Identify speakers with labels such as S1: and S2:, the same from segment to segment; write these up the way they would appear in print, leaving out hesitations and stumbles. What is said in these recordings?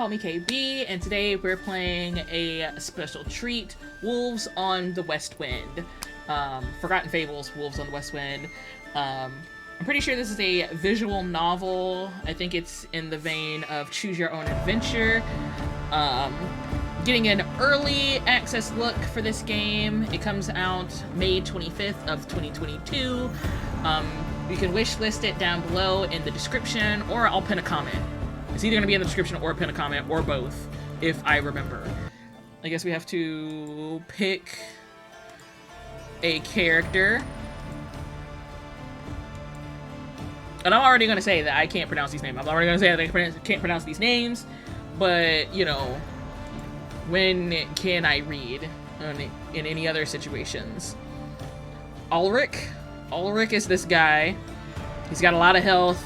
S1: call me KB, and today we're playing a special treat, Wolves on the Westwind. Forgotten Fables, Wolves on the Westwind. I'm pretty sure this is a visual novel. I think it's in the vein of Choose Your Own Adventure. Getting an early access look for this game. It comes out May 25th of 2022. You can wishlist it down below in the description, or I'll pin a comment. It's either going to be in the description or pin a comment, or both, if I remember. I guess we have to pick a character. And I'm already going to say that I can't pronounce these names. I'm already going to say that I can't pronounce these names, but, you know, when can I read in any other situations? Ulrich. Ulrich is this guy. He's got a lot of health.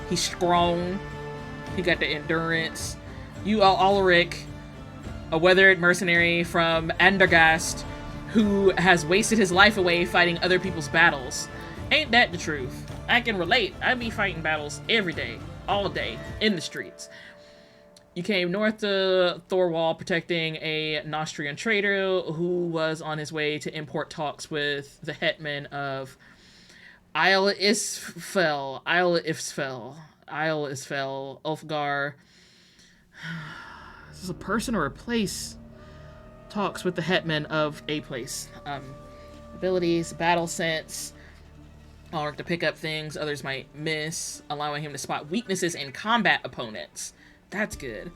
S1: He's strong. He got the endurance. You are Ulrich, a weathered mercenary from Andergast who has wasted his life away fighting other people's battles. Ain't that the truth? I can relate. I be fighting battles every day, all day, in the streets. You came north to Thorwall protecting a Nostrian trader who was on his way to import talks with the hetman of Isle Isfell, Ulfgar. Is this a person or a place? Talks with the hetman of a place. Abilities, battle sense. Ulrich to pick up things others might miss, allowing him to spot weaknesses in combat opponents. That's good.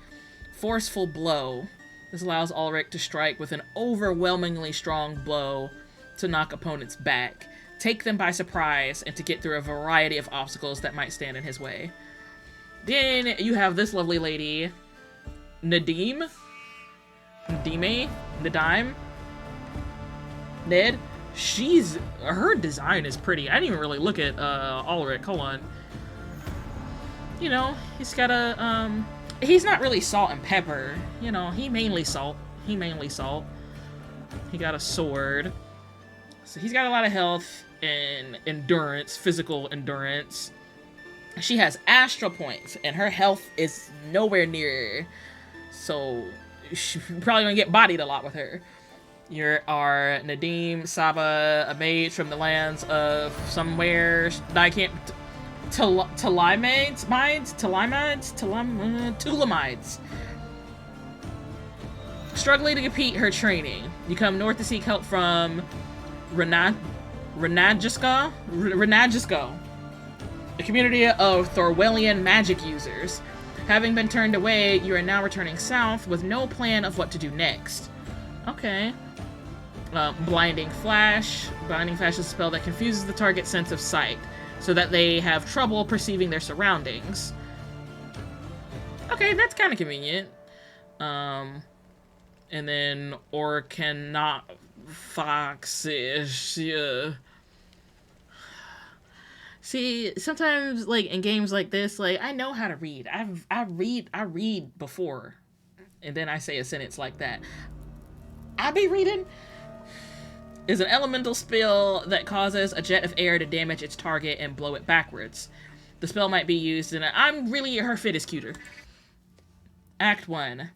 S1: Forceful blow. This allows Ulrich to strike with an overwhelmingly strong blow to knock opponents back, take them by surprise, and to get through a variety of obstacles that might stand in his way. Then you have this lovely lady, Nadim? Ned? Her design is pretty. I didn't even really look at Ulrich. Hold on. You know, he's got a, he's not really salt and pepper. You know, he mainly salt. He got a sword. So he's got a lot of health and endurance, physical endurance. She has astral points, and her health is nowhere near. So she's probably gonna get bodied a lot with her. You are Nadim Saba, a mage from the lands of somewhere that I can't. Tulamides. Struggling to compete her training. You come north to seek help from Renagisko, a community of Thorwellian magic users. Having been turned away, you are now returning south with no plan of what to do next. Okay. Blinding Flash. Blinding Flash is a spell that confuses the target's sense of sight, so that they have trouble perceiving their surroundings. Okay, that's kind of convenient. And then Orcannot Fox-ish, yeah. See, sometimes, like, in games like this, like, I know how to read. I read before, and then I say a sentence like that. I be reading. Is an elemental spell that causes a jet of air to damage its target and blow it backwards. The spell might be used in her fit is cuter. Act 1.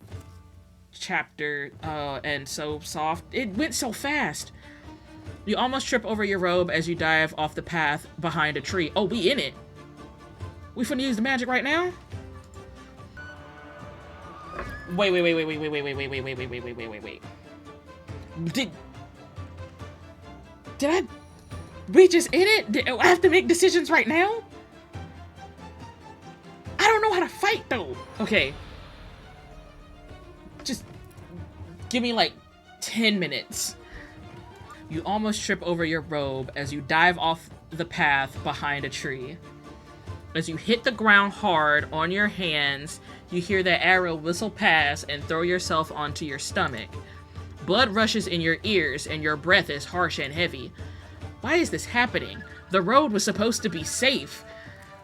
S1: Chapter, and so soft. It went so fast. You almost trip over your robe as you dive off the path behind a tree. Oh, we in it. We finna use the magic right now? Wait. We just in it? Did I have to make decisions right now? I don't know how to fight, though. Okay. Just give me, like, 10 minutes. You almost trip over your robe as you dive off the path behind a tree. As you hit the ground hard on your hands, you hear the arrow whistle past and throw yourself onto your stomach. Blood rushes in your ears, and your breath is harsh and heavy. Why is this happening? The road was supposed to be safe.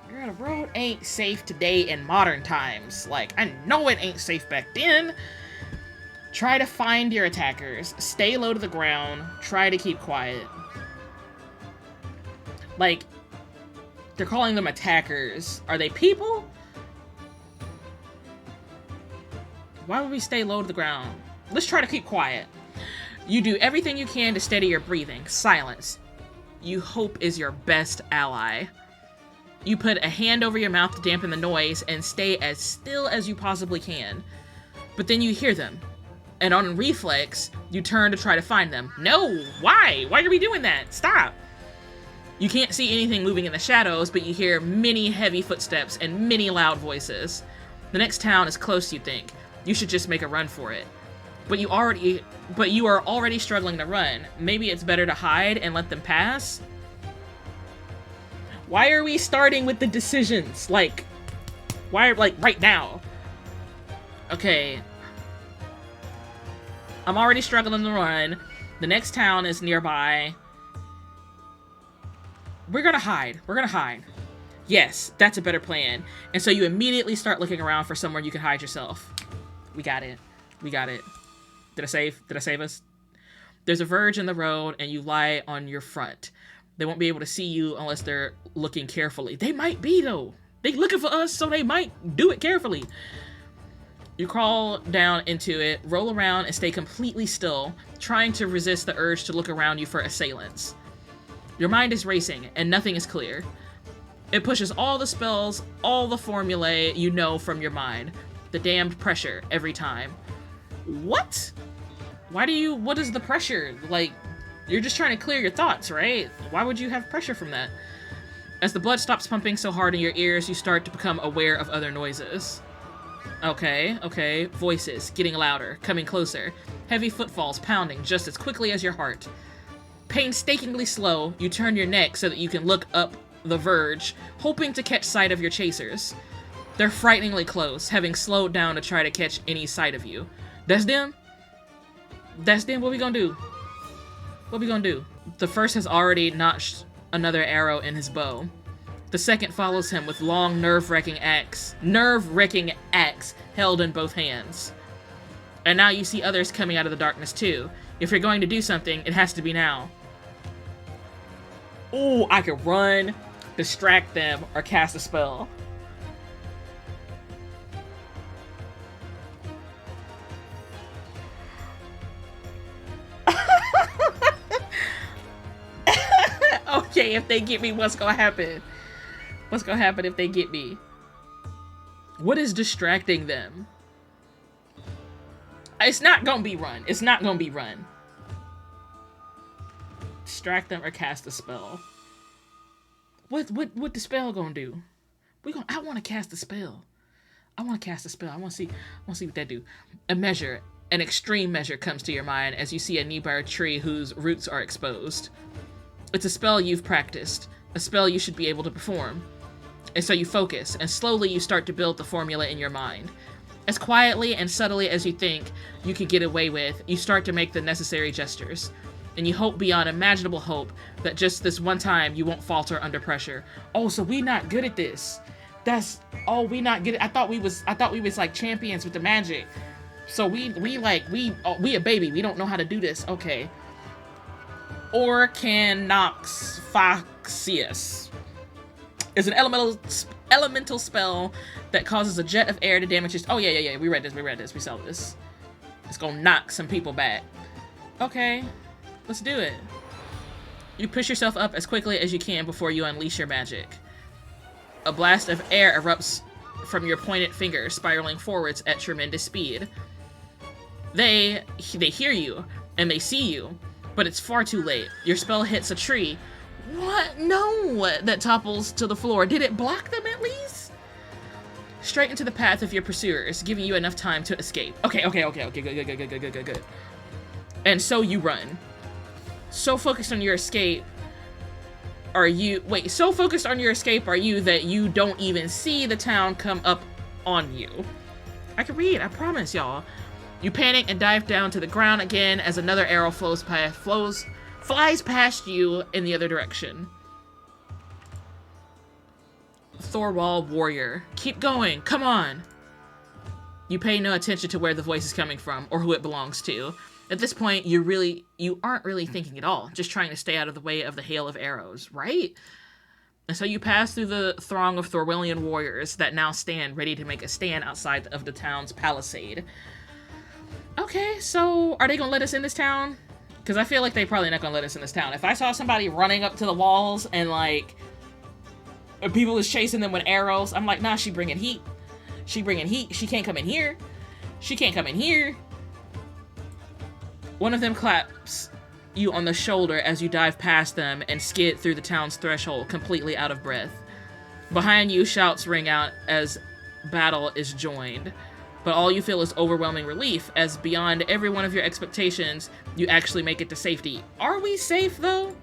S1: The road ain't safe today in modern times. Like, I know it ain't safe back then. Try to find your attackers. Stay low to the ground. Try to keep quiet. Like, they're calling them attackers. Are they people? Why would we stay low to the ground? Let's try to keep quiet. You do everything you can to steady your breathing. Silence. You hope is your best ally. You put a hand over your mouth to dampen the noise and stay as still as you possibly can. But then you hear them. And on reflex, you turn to try to find them. No! Why? Why are we doing that? Stop! You can't see anything moving in the shadows, but you hear many heavy footsteps and many loud voices. The next town is close, you think. You should just make a run for it. But you are already struggling to run. Maybe it's better to hide and let them pass? Why are we starting with the decisions? Like, why, like, right now? Okay. I'm already struggling to run. The next town is nearby. We're gonna hide. We're gonna hide. Yes, that's a better plan. And so you immediately start looking around for somewhere you can hide yourself. We got it. We got it. Did I save? Did I save us? There's a verge in the road and you lie on your front. They won't be able to see you unless they're looking carefully. They might be, though. They're looking for us, so they might do it carefully. You crawl down into it, roll around, and stay completely still, trying to resist the urge to look around you for assailants. Your mind is racing, and nothing is clear. It pushes all the spells, all the formulae you know from your mind. The damned pressure every time. What? What is the pressure? Like, you're just trying to clear your thoughts, right? Why would you have pressure from that? As the blood stops pumping so hard in your ears, you start to become aware of other noises. Okay. Voices getting louder, coming closer. Heavy footfalls pounding just as quickly as your heart. Painstakingly slow, you turn your neck so that you can look up the verge, hoping to catch sight of your chasers. They're frighteningly close, having slowed down to try to catch any sight of you. That's them? That's them? What we gonna do? What we gonna do? The first has already notched another arrow in his bow. The second follows him with long, nerve-wracking axe held in both hands. And now you see others coming out of the darkness too. If you're going to do something, it has to be now. Ooh, I could run, distract them, or cast a spell. Okay, if they get me, what's gonna happen? What's gonna happen if they get me? What is distracting them? It's not gonna be run. It's not gonna be run. Distract them or cast a spell. What the spell gonna do? I wanna cast a spell. I wanna cast a spell. I wanna see what that do. An extreme measure comes to your mind as you see a nearby tree whose roots are exposed. It's a spell you've practiced, a spell you should be able to perform. And so you focus, and slowly you start to build the formula in your mind. As quietly and subtly as you think you could get away with, you start to make the necessary gestures. And you hope beyond imaginable hope that just this one time you won't falter under pressure. Oh, so we not good at this. We not good. I thought we was like champions with the magic. So we a baby. We don't know how to do this. Okay. Orcanoxphaxius is an elemental spell that causes a jet of air to damage his... Oh, yeah. We read this. We saw this. It's gonna knock some people back. Okay. Let's do it. You push yourself up as quickly as you can before you unleash your magic. A blast of air erupts from your pointed fingers, spiraling forwards at tremendous speed. They hear you, and they see you, but it's far too late. Your spell hits a tree. What? No! That topples to the floor. Did it block them at least? Straight into the path of your pursuers, giving you enough time to escape. Okay, good. And so you run. So focused on your escape are you that you don't even see the town come up on you. I can read, I promise, y'all. You panic and dive down to the ground again as another arrow flies past you in the other direction. Thorwald warrior. Keep going, come on. You pay no attention to where the voice is coming from or who it belongs to. At this point, you aren't really thinking at all, just trying to stay out of the way of the hail of arrows, right? And so you pass through the throng of Thorwellian warriors that now stand ready to make a stand outside of the town's palisade. Okay, so are they gonna let us in this town? Because I feel like they probably not gonna let us in this town. If I saw somebody running up to the walls and like people is chasing them with arrows, I'm like, nah, she bringing heat. She bringing heat. She can't come in here. She can't come in here. One of them claps you on the shoulder as you dive past them and skid through the town's threshold, completely out of breath. Behind you, shouts ring out as battle is joined. But all you feel is overwhelming relief, as beyond every one of your expectations, you actually make it to safety. Are we safe, though?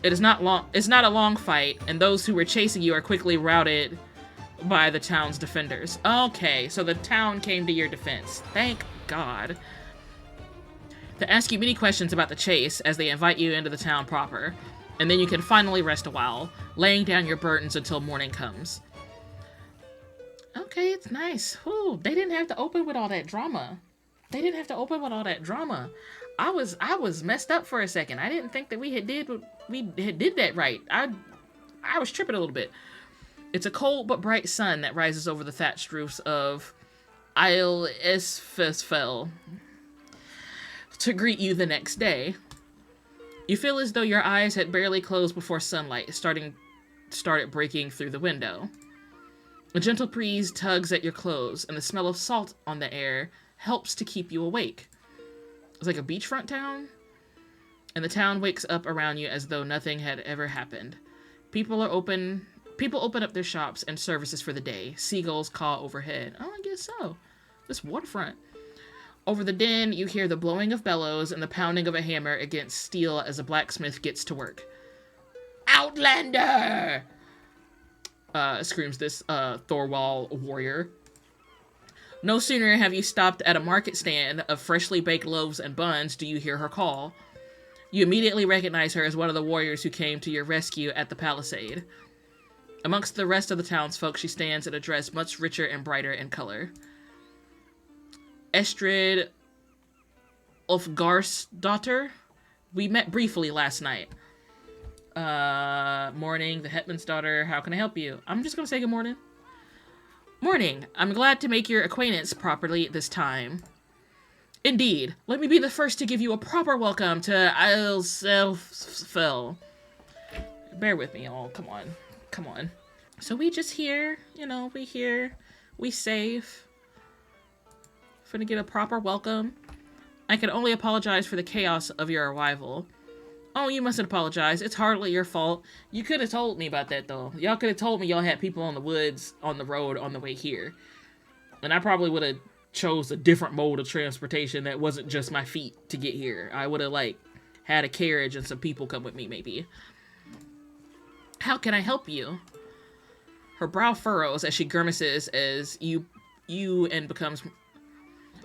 S1: It's not a long fight, and those who were chasing you are quickly routed by the town's defenders. Okay, so the town came to your defense. Thank God. They ask you many questions about the chase as they invite you into the town proper, and then you can finally rest a while, laying down your burdens until morning comes. Okay, it's nice. Ooh, they didn't have to open with all that drama. They didn't have to open with all that drama. I was messed up for a second. I didn't think that we did that right. I was tripping a little bit. It's a cold but bright sun that rises over the thatched roofs of Isle Esfesfell to greet you the next day. You feel as though your eyes had barely closed before sunlight started breaking through the window. A gentle breeze tugs at your clothes, and the smell of salt on the air helps to keep you awake. It's like a beachfront town, and the town wakes up around you as though nothing had ever happened. People open up their shops and services for the day. Seagulls caw overhead. Oh, I guess so. This waterfront. Over the din, you hear the blowing of bellows and the pounding of a hammer against steel as a blacksmith gets to work. Outlander! Screams this Thorwall warrior. No sooner have you stopped at a market stand of freshly baked loaves and buns do you hear her call. You immediately recognize her as one of the warriors who came to your rescue at the palisade. Amongst the rest of the townsfolk, she stands in a dress much richer and brighter in color. Estrid Ulfgarsdottir. We met briefly last night. Morning, the Hetman's daughter. How can I help you? I'm just gonna say good morning. Morning. I'm glad to make your acquaintance properly this time. Indeed. Let me be the first to give you a proper welcome to Iselsfell. Bear with me, all. Come on. Come on. So we just here, we safe. Finna get a proper welcome. I can only apologize for the chaos of your arrival. Oh, you mustn't apologize. It's hardly your fault. You could have told me about that, though. Y'all could have told me y'all had people on the woods, on the road, on the way here. And I probably would have chose a different mode of transportation that wasn't just my feet to get here. I would have, had a carriage and some people come with me, maybe. How can I help you? Her brow furrows as she grimaces as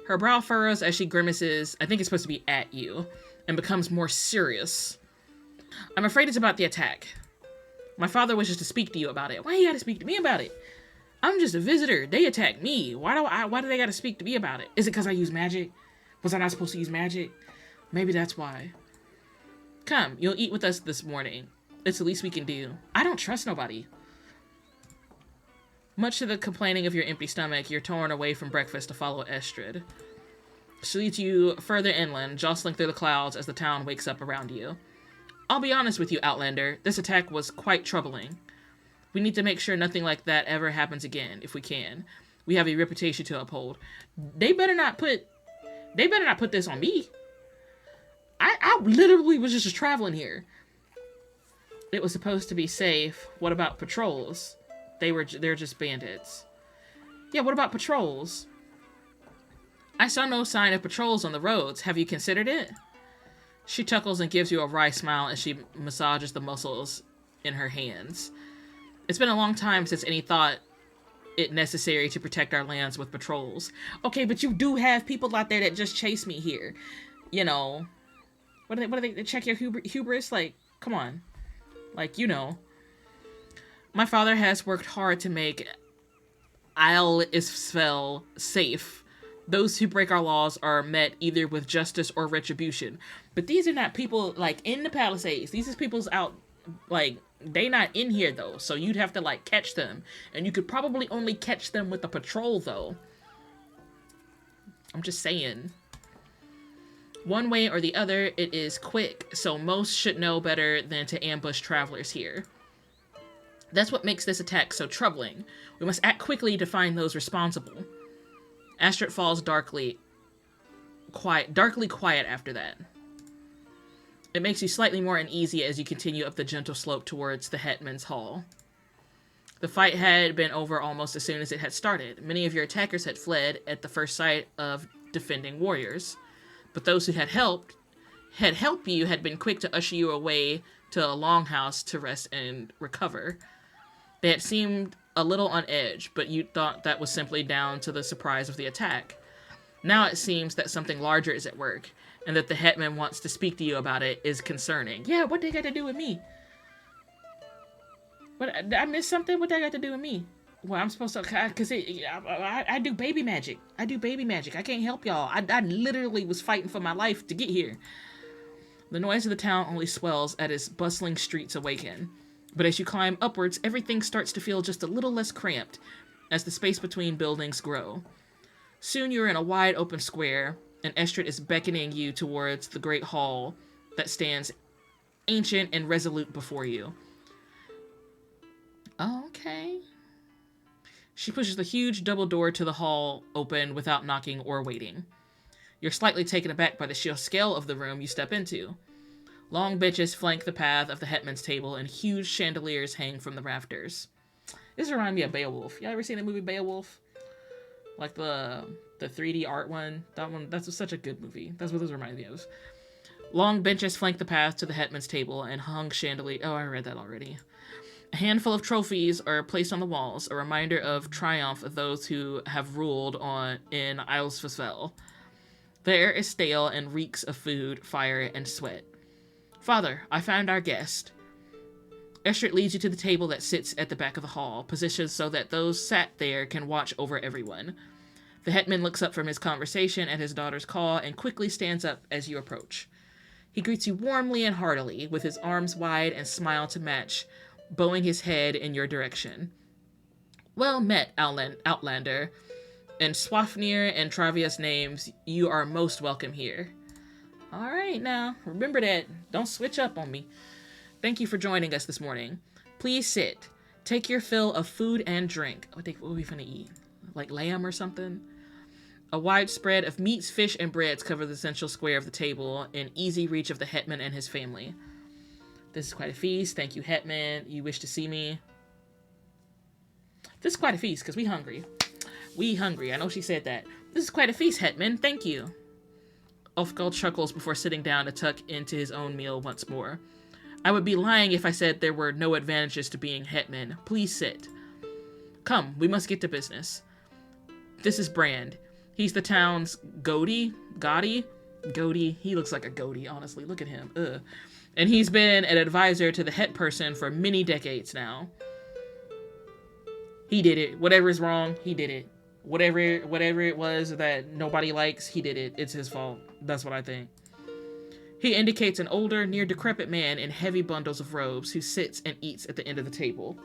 S1: Her brow furrows as she grimaces, I think it's supposed to be at you, and becomes more serious. I'm afraid it's about the attack. My father wishes to speak to you about it. Why you gotta speak to me about it? I'm just a visitor. They attacked me. Why do they gotta speak to me about it? Is it because I use magic? Was I not supposed to use magic? Maybe that's why. Come, you'll eat with us this morning. It's the least we can do. I don't trust nobody. Much to the complaining of your empty stomach, you're torn away from breakfast to follow Estrid. She leads you further inland, jostling through the clouds as the town wakes up around you. I'll be honest with you, Outlander. This attack was quite troubling. We need to make sure nothing like that ever happens again, if we can. We have a reputation to uphold. They better not put this on me. I literally was just traveling here. It was supposed to be safe. What about patrols? They're just bandits. Yeah, what about patrols? I saw no sign of patrols on the roads. Have you considered it? She chuckles and gives you a wry smile as she massages the muscles in her hands. It's been a long time since any thought it necessary to protect our lands with patrols. Okay, but you do have people out there that just chase me here. You know. What are they check your hubris? Like, come on. Like, you know. My father has worked hard to make Isle Isfell safe. Those who break our laws are met either with justice or retribution. But these are not people, like, in the Palisades. These are people's out, like, they not in here, though. So you'd have to, like, catch them. And you could probably only catch them with a patrol, though. I'm just saying. One way or the other, it is quick, so most should know better than to ambush travelers here. That's what makes this attack so troubling. We must act quickly to find those responsible. Astrid falls darkly quiet after that. It makes you slightly more uneasy as you continue up the gentle slope towards the Hetman's Hall. The fight had been over almost as soon as it had started. Many of your attackers had fled at the first sight of defending warriors. But those who had helped you had been quick to usher you away to a longhouse to rest and recover. They had seemed a little on edge, but you thought that was simply down to the surprise of the attack. Now it seems that something larger is at work, and that the Hetman wants to speak to you about it is concerning. Yeah, what they got to do with me? What, did I miss something? What they got to do with me? Well, I'm supposed to, because I do baby magic. I do baby magic. I can't help y'all. I literally was fighting for my life to get here. The noise of the town only swells as bustling streets awaken. But as you climb upwards, everything starts to feel just a little less cramped as the space between buildings grow. Soon you're in a wide open square, and Estrid is beckoning you towards the great hall that stands ancient and resolute before you. Okay. She pushes the huge double door to the hall open without knocking or waiting. You're slightly taken aback by the sheer scale of the room you step into. Long benches flank the path of the Hetman's table, and huge chandeliers hang from the rafters. This reminds me of Beowulf. Y'all ever seen the movie Beowulf? Like the 3D art one? That's such a good movie. That's what this reminds me of. Long benches flank the path to the Hetman's table, and hung chandeliers... Oh, I read that already. A handful of trophies are placed on the walls, a reminder of triumph of those who have ruled in Isles-Fell. The air is stale and reeks of food, fire, and sweat. Father, I found our guest. Estrid leads you to the table that sits at the back of the hall, positioned so that those sat there can watch over everyone. The Hetman looks up from his conversation at his daughter's call and quickly stands up as you approach. He greets you warmly and heartily, with his arms wide and smile to match, bowing his head in your direction. Well met, Outlander. In Swafnir and Travia's names, you are most welcome here. Alright now, remember that. Don't switch up on me. Thank you for joining us this morning. Please sit. Take your fill of food and drink. What are we finna eat? Like lamb or something? A wide spread of meats, fish, and breads cover the central square of the table, in easy reach of the Hetman and his family. This is quite a feast. Thank you, Hetman. You wish to see me? This is quite a feast, because we hungry. We hungry. I know she said that. This is quite a feast, Hetman. Thank you. Ulfgal chuckles before sitting down to tuck into his own meal once more. I would be lying if I said there were no advantages to being Hetman. Please sit. Come, we must get to business. This is Brand. He's the town's Goatee? He looks like a goatee, honestly. Look at him. Ugh. And he's been an advisor to the Het person for many decades now. He did it. Whatever is wrong, he did it. Whatever it was that nobody likes, he did it. It's his fault. That's what I think. He indicates an older, near decrepit man in heavy bundles of robes who sits and eats at the end of the table.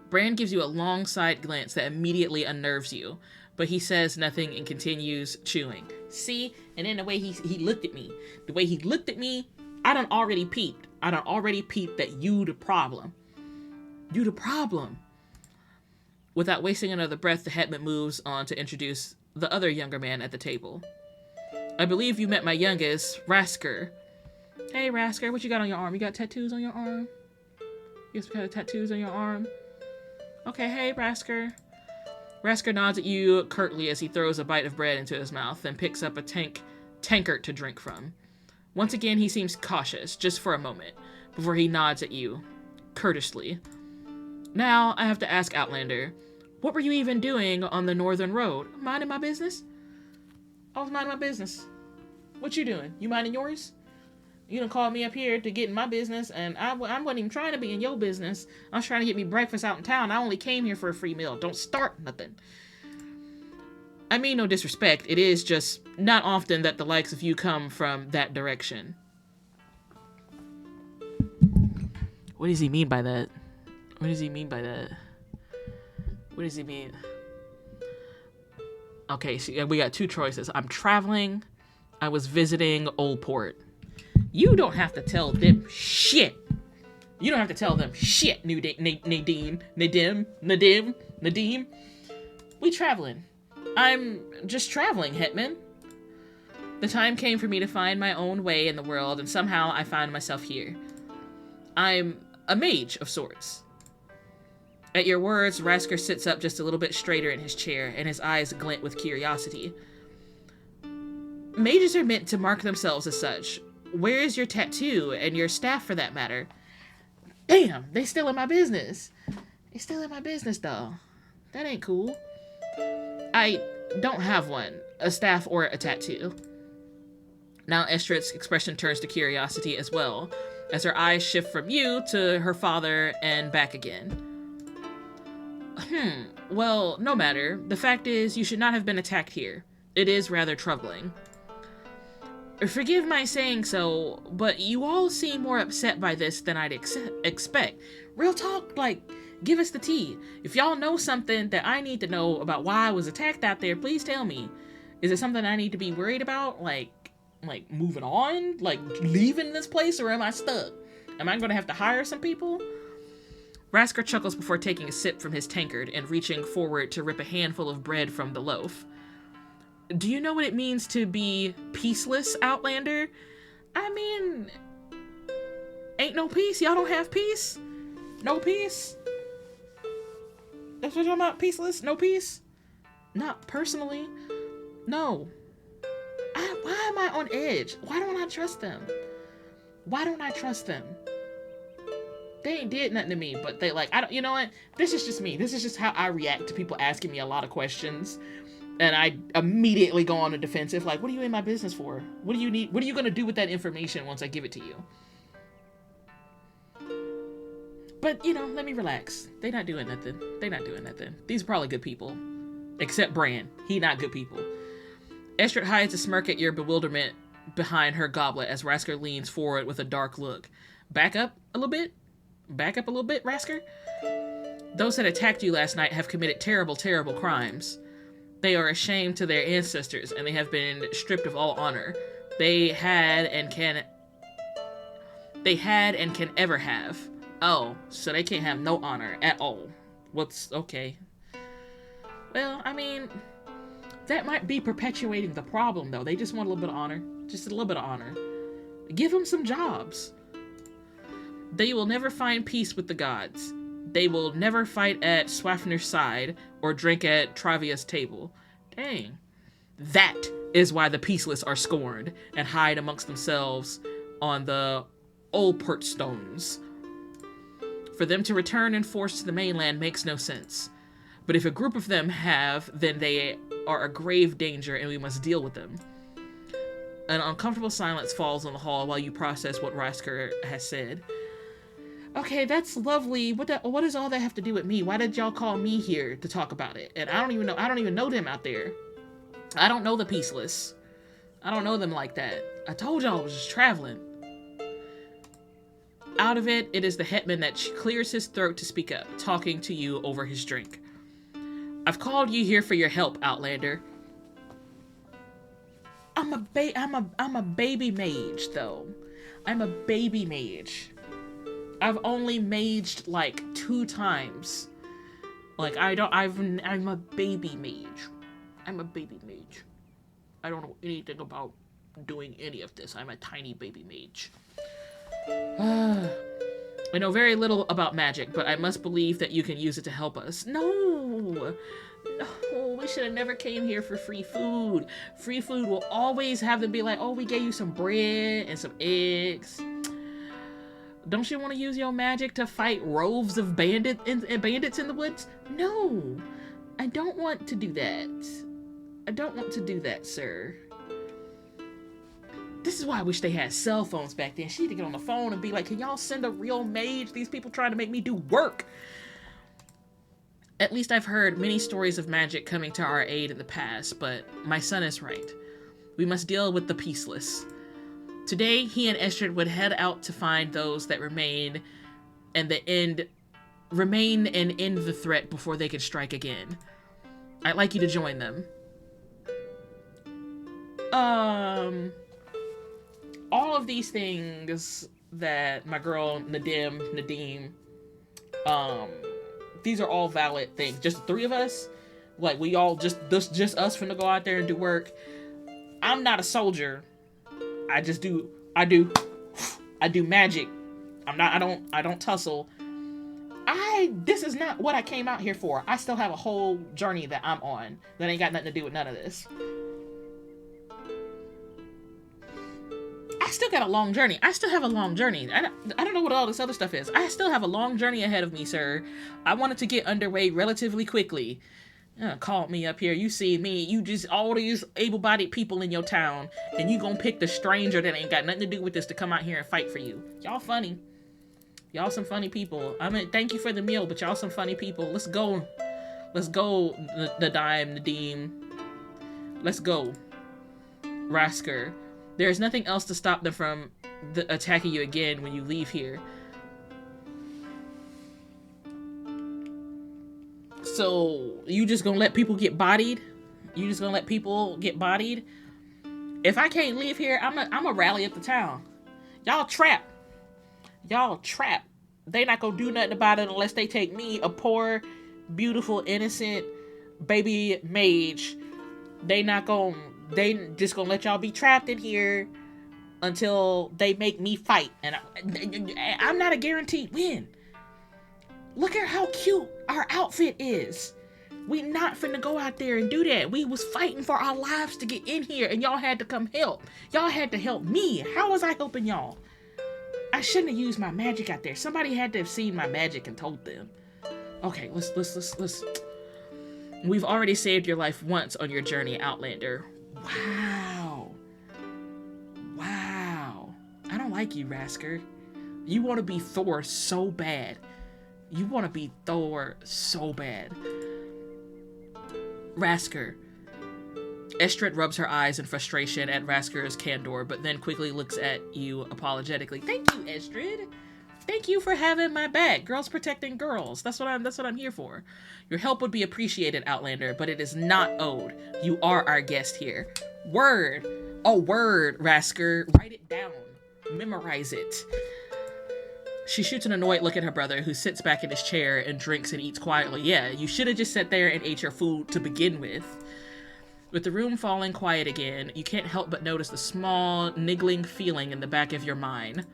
S1: Brand gives you a long side glance that immediately unnerves you, but he says nothing and continues chewing. See? And then the way he looked at me. The way he looked at me, I done already peeped that you the problem. You the problem. Without wasting another breath, the Hetman moves on to introduce the other younger man at the table. I believe you met my youngest, Rasker. Hey, Rasker, what you got on your arm? You got tattoos on your arm? You got some kind of tattoos on your arm? Okay, hey, Rasker. Rasker nods at you curtly as he throws a bite of bread into his mouth and picks up a tankard to drink from. Once again, he seems cautious, just for a moment, before he nods at you, courteously. Now, I have to ask Outlander, what were you even doing on the Northern Road? Minding my business? I was minding my business. What you doing? You minding yours? You done called me up here to get in my business, and I wasn't even trying to be in your business. I was trying to get me breakfast out in town. I only came here for a free meal. Don't start nothing. I mean no disrespect. It is just not often that the likes of you come from that direction. What does he mean by that? What does he mean by that? What does he mean? Okay, so we got two choices. I'm traveling. I was visiting Old Port. You don't have to tell them shit. You don't have to tell them shit, Nadim. We traveling. I'm just traveling, Hetman. The time came for me to find my own way in the world, and somehow I found myself here. I'm a mage of sorts. At your words, Rasker sits up just a little bit straighter in his chair, and his eyes glint with curiosity. Mages are meant to mark themselves as such. Where is your tattoo, and your staff for that matter? Damn, they still in my business. They still in my business, though. That ain't cool. I don't have one, a staff or a tattoo. Now Estrid's expression turns to curiosity as well, as her eyes shift from you to her father and back again. Well, no matter. The fact is, you should not have been attacked here. It is rather troubling. Forgive my saying so, but you all seem more upset by this than I'd expect. Real talk, like, give us the tea. If y'all know something that I need to know about why I was attacked out there, please tell me. Is it something I need to be worried about? Like moving on? Like, leaving this place, or am I stuck? Am I going to have to hire some people? Rasker chuckles before taking a sip from his tankard and reaching forward to rip a handful of bread from the loaf. Do you know what it means to be peaceless, Outlander? I mean, ain't no peace? Y'all don't have peace? No peace? That's what you're talking about? Peaceless? No peace? Not personally. No. Why am I on edge? Why don't I trust them? Why don't I trust them? They ain't did nothing to me, but they like, I don't, you know what? This is just me. This is just how I react to people asking me a lot of questions. And I immediately go on the defensive, like, what are you in my business for? What do you need? What are you going to do with that information once I give it to you? But, you know, let me relax. They not doing nothing. They not doing nothing. These are probably good people. Except Bran. He not good people. Estrid hides a smirk at your bewilderment behind her goblet as Rasker leans forward with a dark look. Back up a little bit? Back up a little bit, Rasker? Those that attacked you last night have committed terrible, terrible crimes. They are ashamed to their ancestors, and they have been stripped of all honor. They had and can ever have. Oh, so they can't have no honor at all. What's okay? Well, I mean, that might be perpetuating the problem, though. They just want a little bit of honor. Just a little bit of honor. Give them some jobs. They will never find peace with the gods. They will never fight at Swafner's side or drink at Travia's table. Dang. That is why the peaceless are scorned and hide amongst themselves on the Old Port stones. For them to return in force to the mainland makes no sense. But if a group of them have, then they are a grave danger and we must deal with them. An uncomfortable silence falls on the hall while you process what Rasker has said. Okay, that's lovely. What does all that have to do with me? Why did y'all call me here to talk about it? And I don't even know them out there. I don't know the peaceless. I don't know them like that. I told y'all I was just traveling. Out of it, it is the Hetman that clears his throat to speak up, talking to you over his drink. I've called you here for your help, Outlander. I'm a baby mage, though. I'm a baby mage. I've only maged like 2 times. Like I'm a baby mage. I'm a baby mage. I don't know anything about doing any of this. I'm a tiny baby mage. I know very little about magic, but I must believe that you can use it to help us. No, we should have never came here for free food. Free food will always have them be like, oh, we gave you some bread and some eggs. Don't you want to use your magic to fight roves of bandits in the woods? No, I don't want to do that. I don't want to do that, sir. This is why I wish they had cell phones back then. She need to get on the phone and be like, can y'all send a real mage? These people trying to make me do work. At least I've heard many stories of magic coming to our aid in the past, but my son is right. We must deal with the peaceless. Today, he and Estrid would head out to find those that remain and end the threat before they can strike again. I'd like you to join them. All of these things that my girl Nadim, these are all valid things. Just the three of us, like we all just us finna go out there and do work. I'm not a soldier. I do magic. I don't tussle. This is not what I came out here for. I still have a whole journey that I'm on that ain't got nothing to do with none of this. I still got a long journey. I still have a long journey. I don't know what all this other stuff is. I still have a long journey ahead of me, sir. I wanted to get underway relatively quickly. Called me up here. You see me. You just all these able-bodied people in your town, and you gonna pick the stranger that ain't got nothing to do with this to come out here and fight for you. Y'all funny. Y'all some funny people. I mean, thank you for the meal, but y'all some funny people. Let's go. Let's go, Nadim. Let's go. Rasker. There's nothing else to stop them from attacking you again when you leave here. So, you just gonna let people get bodied? You just gonna let people get bodied? If I can't leave here, I'm a rally up the town. Y'all trapped. Y'all trapped. They not gonna do nothing about it unless they take me, a poor, beautiful, innocent baby mage. They just gonna let y'all be trapped in here until they make me fight. And I'm not a guaranteed win. Look at how cute our outfit is. We not finna go out there and do that. We was fighting for our lives to get in here, and y'all had to come help. Y'all had to help me. How was I helping y'all? I shouldn't have used my magic out there. Somebody had to have seen my magic and told them. Okay, let's. We've already saved your life once on your journey, Outlander. Wow. I don't like you, Rasker. You want to be Thor so bad. Rasker. Estrid rubs her eyes in frustration at Rasker's candor, but then quickly looks at you apologetically. Thank you, Estrid. Thank you for having my back. Girls protecting girls. That's what I'm here for. Your help would be appreciated, Outlander, but it is not owed. You are our guest here. Word. Oh, word, Rasker. Write it down. Memorize it. She shoots an annoyed look at her brother, who sits back in his chair and drinks and eats quietly. Yeah, you should have just sat there and ate your food to begin with. With the room falling quiet again, you can't help but notice the small, niggling feeling in the back of your mind.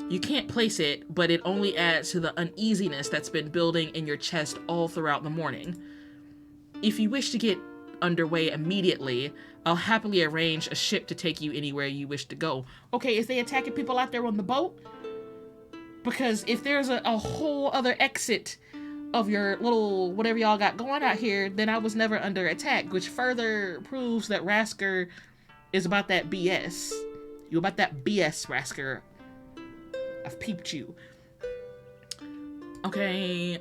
S1: You can't place it, but it only adds to the uneasiness that's been building in your chest all throughout the morning. If you wish to get underway immediately, I'll happily arrange a ship to take you anywhere you wish to go. Okay, is they attacking people out there on the boat? Because if there's a whole other exit of your little whatever y'all got going out here, then I was never under attack, which further proves that Rasker is about that BS. You about that BS, Rasker. I've peeped you. Okay,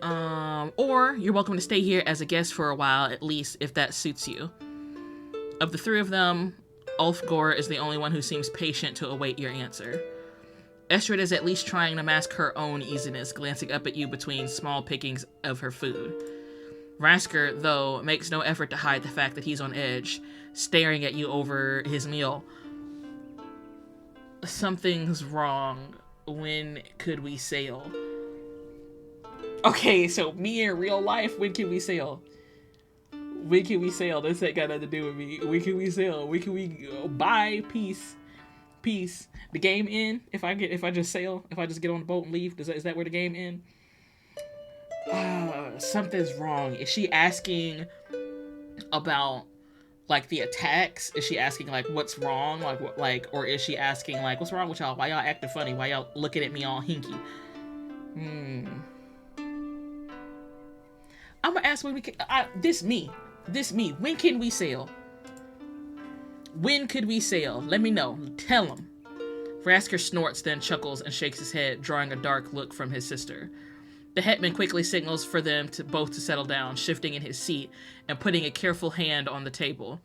S1: or you're welcome to stay here as a guest for a while, at least, if that suits you. Of the three of them, Ulfgor is the only one who seems patient to await your answer. Estrid is at least trying to mask her own easiness, glancing up at you between small pickings of her food. Rasker, though, makes no effort to hide the fact that he's on edge, staring at you over his meal. Something's wrong. When could we sail? Okay, so me in real life, when can we sail? When can we sail? This ain't got nothing to do with me. When can we sail? When can we go? Bye, peace. Peace. The game end if I just sail, if I just get on the boat and leave. Is that where the game end? Something's wrong. Is she asking about like the attacks? Is she asking like what's wrong? Or is she asking like what's wrong with y'all? Why y'all acting funny? Why y'all looking at me all hinky? I'm gonna ask when we can. This me. When can we sail? When could we sail? Let me know. Tell him. Rasker snorts, then chuckles and shakes his head, drawing a dark look from his sister. The hetman quickly signals for them both to settle down, shifting in his seat and putting a careful hand on the table.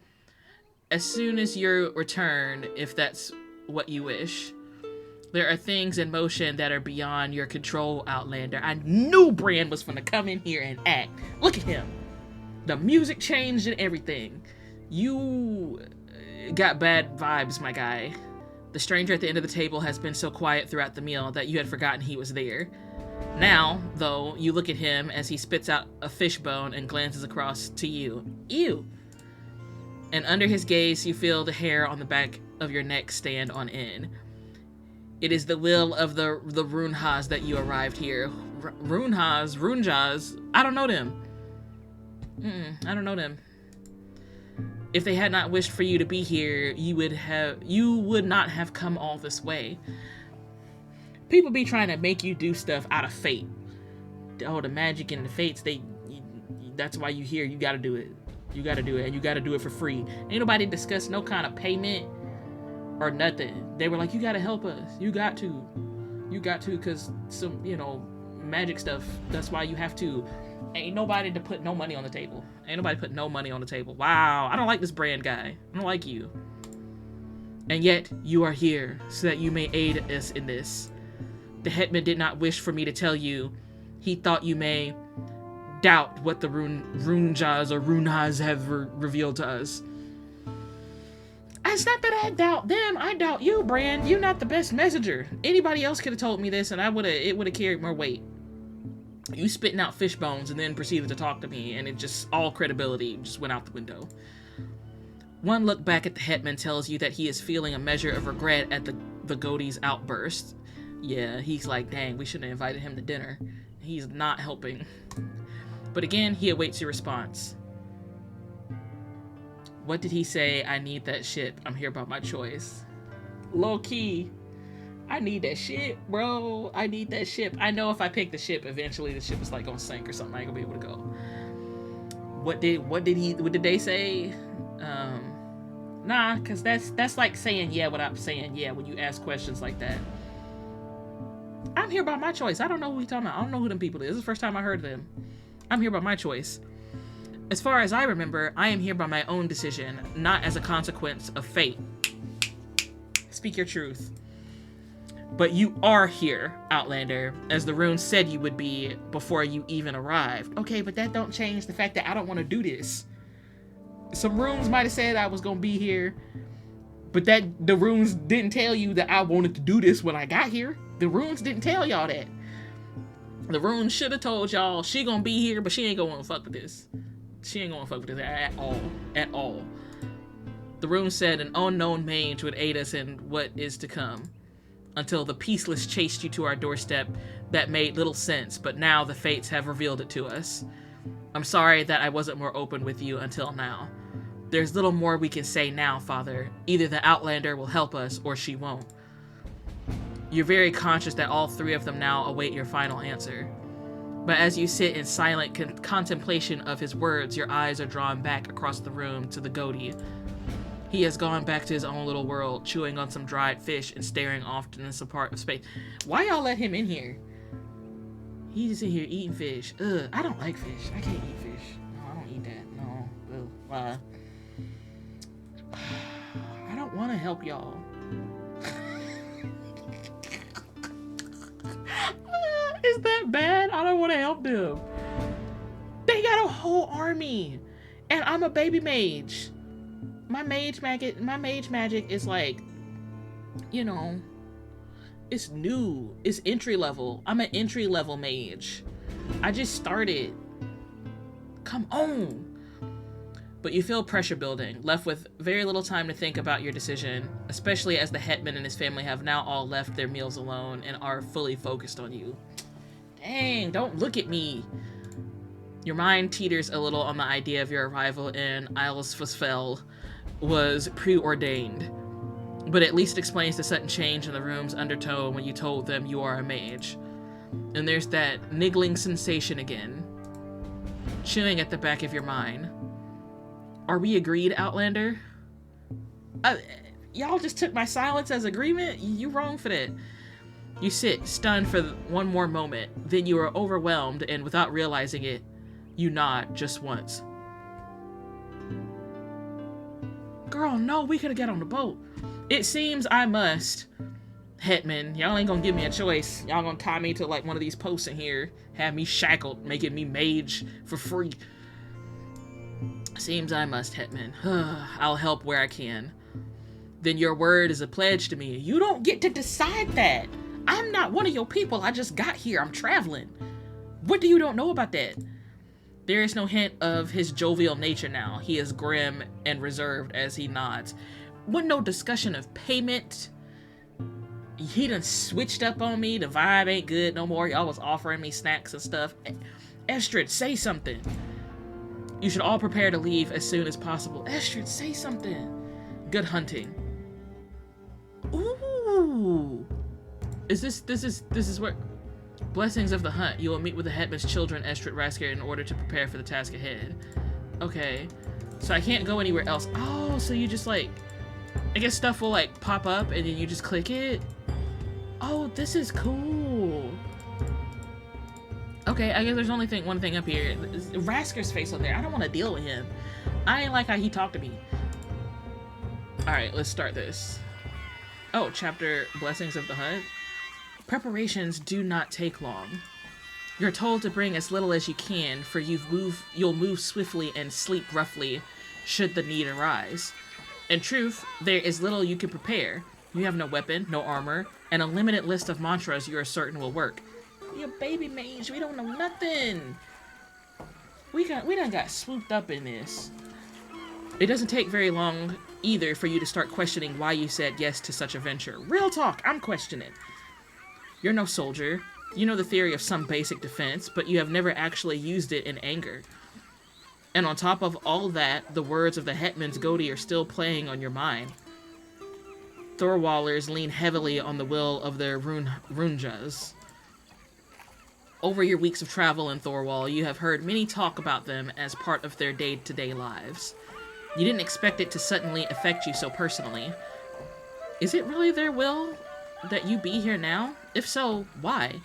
S1: As soon as you return, if that's what you wish. There are things in motion that are beyond your control, Outlander. I knew Bran was gonna come in here and act. Look at him. The music changed and everything. got bad vibes, my guy. The stranger at the end of the table has been so quiet throughout the meal that you had forgotten he was there. Now, though, you look at him as he spits out a fish bone and glances across to you. Ew! And under his gaze, you feel the hair on the back of your neck stand on end. It is the will of the Runjas that you arrived here. Runjas? I don't know them. I don't know them. If they had not wished for you to be here, you would not have come all this way. People be trying to make you do stuff out of fate. Oh, the magic and the fates, that's why you here. You gotta do it. You gotta do it, and you gotta do it for free. Ain't nobody discuss no kind of payment or nothing. They were like, you gotta help us. You got to, because some, magic stuff. That's why you have to. Ain't nobody to put no money on the table. Ain't nobody put no money on the table. Wow, I don't like this brand guy. I don't like you. And yet, you are here, so that you may aid us in this. The Hetman did not wish for me to tell you. He thought you may doubt what the Runjas or Runhas have revealed to us. It's not that I doubt them, I doubt you, Brand. You're not the best messenger. Anybody else could have told me this and it would have carried more weight. You spitting out fish bones and then proceeded to talk to me, and it just, all credibility just went out the window. One look back at the Hetman tells you that he is feeling a measure of regret at the Goatee's outburst. Yeah, he's like, dang, we shouldn't have invited him to dinner. He's not helping. But again, he awaits your response. What did he say? I need that ship. I'm here by my choice. Low key. I need that ship, bro. I need that ship. I know if I pick the ship, eventually the ship is like gonna sink or something. I ain't gonna be able to go. What did they say? Nah, cause that's like saying yeah without saying yeah when you ask questions like that. I'm here by my choice. I don't know who he's talking about. I don't know who them people is. This is the first time I heard of them. I'm here by my choice. As far as I remember, I am here by my own decision, not as a consequence of fate. Speak your truth. But you are here, Outlander, as the runes said you would be before you even arrived. Okay, but that don't change the fact that I don't want to do this. Some runes might have said I was going to be here, but the runes didn't tell you that I wanted to do this when I got here. The runes didn't tell y'all that. The runes should have told y'all she gonna be here, but she ain't gonna fuck with this. She ain't gonna fuck with this at all. At all. The runes said an unknown mage would aid us in what is to come. Until the peaceless chased you to our doorstep, that made little sense, but now the fates have revealed it to us. I'm sorry that I wasn't more open with you until now. There's little more we can say now, Father. Either the Outlander will help us, or she won't. You're very conscious that all three of them now await your final answer. But as you sit in silent contemplation of his words, your eyes are drawn back across the room to the Goatee. He has gone back to his own little world, chewing on some dried fish and staring off into some part of space. Why y'all let him in here? He's in here eating fish. Ugh, I don't like fish. I can't eat fish. No, I don't eat that. No. Ugh, I don't want to help y'all. Is that bad? I don't want to help them. They got a whole army, and I'm a baby mage. My mage magic is like, it's new. It's entry level. I'm an entry level mage. I just started. Come on. But you feel pressure building, left with very little time to think about your decision, especially as the Hetman and his family have now all left their meals alone and are fully focused on you. Dang, don't look at me. Your mind teeters a little on the idea of your arrival in Isles was preordained, but at least explains the sudden change in the room's undertone when you told them you are a mage. And there's that niggling sensation again, chewing at the back of your mind. Are we agreed, Outlander? Y'all just took my silence as agreement? You wrong for that. You sit, stunned for one more moment, then you are overwhelmed, and without realizing it, you nod just once. Girl, no, we could have got on the boat. It seems I must. Hetman, y'all ain't gonna give me a choice. Y'all gonna tie me to like one of these posts in here, have me shackled, making me mage for free. Seems I must, Hetman. I'll help where I can. then your word is a pledge to me. You don't get to decide that. I'm not one of your people. I just got here. I'm traveling. What do you don't know about that? There is no hint of his jovial nature now. He is grim and reserved as he nods. Wasn't no discussion of payment. He done switched up on me. The vibe ain't good no more. Y'all was offering me snacks and stuff. Estrid, say something. You should all prepare to leave as soon as possible. Estrid, say something. Good hunting. Ooh. This is where... Blessings of the hunt. You will meet with the headman's children, Estrid Rasker, in order to prepare for the task ahead. Okay. So I can't go anywhere else. Oh, so you just like... I guess stuff will like pop up and then you just click it. Oh, this is cool. Okay, I guess there's only one thing up here. Rasker's face on there. I don't want to deal with him. I ain't like how he talked to me. Alright, let's start this. Oh, chapter Blessings of the Hunt. Preparations do not take long. You're told to bring as little as you can, for you'll move swiftly and sleep roughly should the need arise. In truth, there is little you can prepare. You have no weapon, no armor, and a limited list of mantras you are certain will work. You baby mage, we don't know nothing. We done got swooped up in this. It doesn't take very long either for you to start questioning why you said yes to such a venture. Real talk, I'm questioning. You're no soldier. You know the theory of some basic defense, but you have never actually used it in anger. And on top of all that, the words of the Hetman's Goatee are still playing on your mind. Thorwallers lean heavily on the will of their runjas. Over your weeks of travel in Thorwall, you have heard many talk about them as part of their day-to-day lives. You didn't expect it to suddenly affect you so personally. Is it really their will that you be here now? If so, why?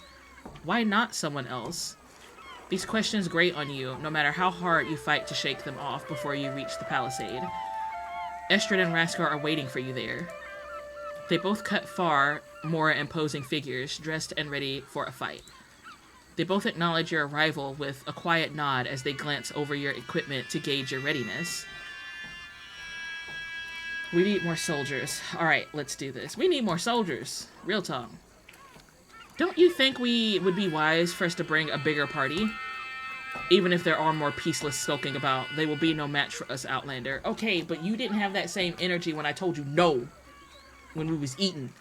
S1: Why not someone else? These questions grate on you, no matter how hard you fight to shake them off before you reach the palisade. Estrid and Raskar are waiting for you there. They both cut far more imposing figures, dressed and ready for a fight. They both acknowledge your arrival with a quiet nod as they glance over your equipment to gauge your readiness. We need more soldiers. Alright, let's do this. We need more soldiers. Real talk. Don't you think we would be wise for us to bring a bigger party? Even if there are more peaceless skulking about, they will be no match for us, Outlander. Okay, but you didn't have that same energy when I told you no. When we was eating.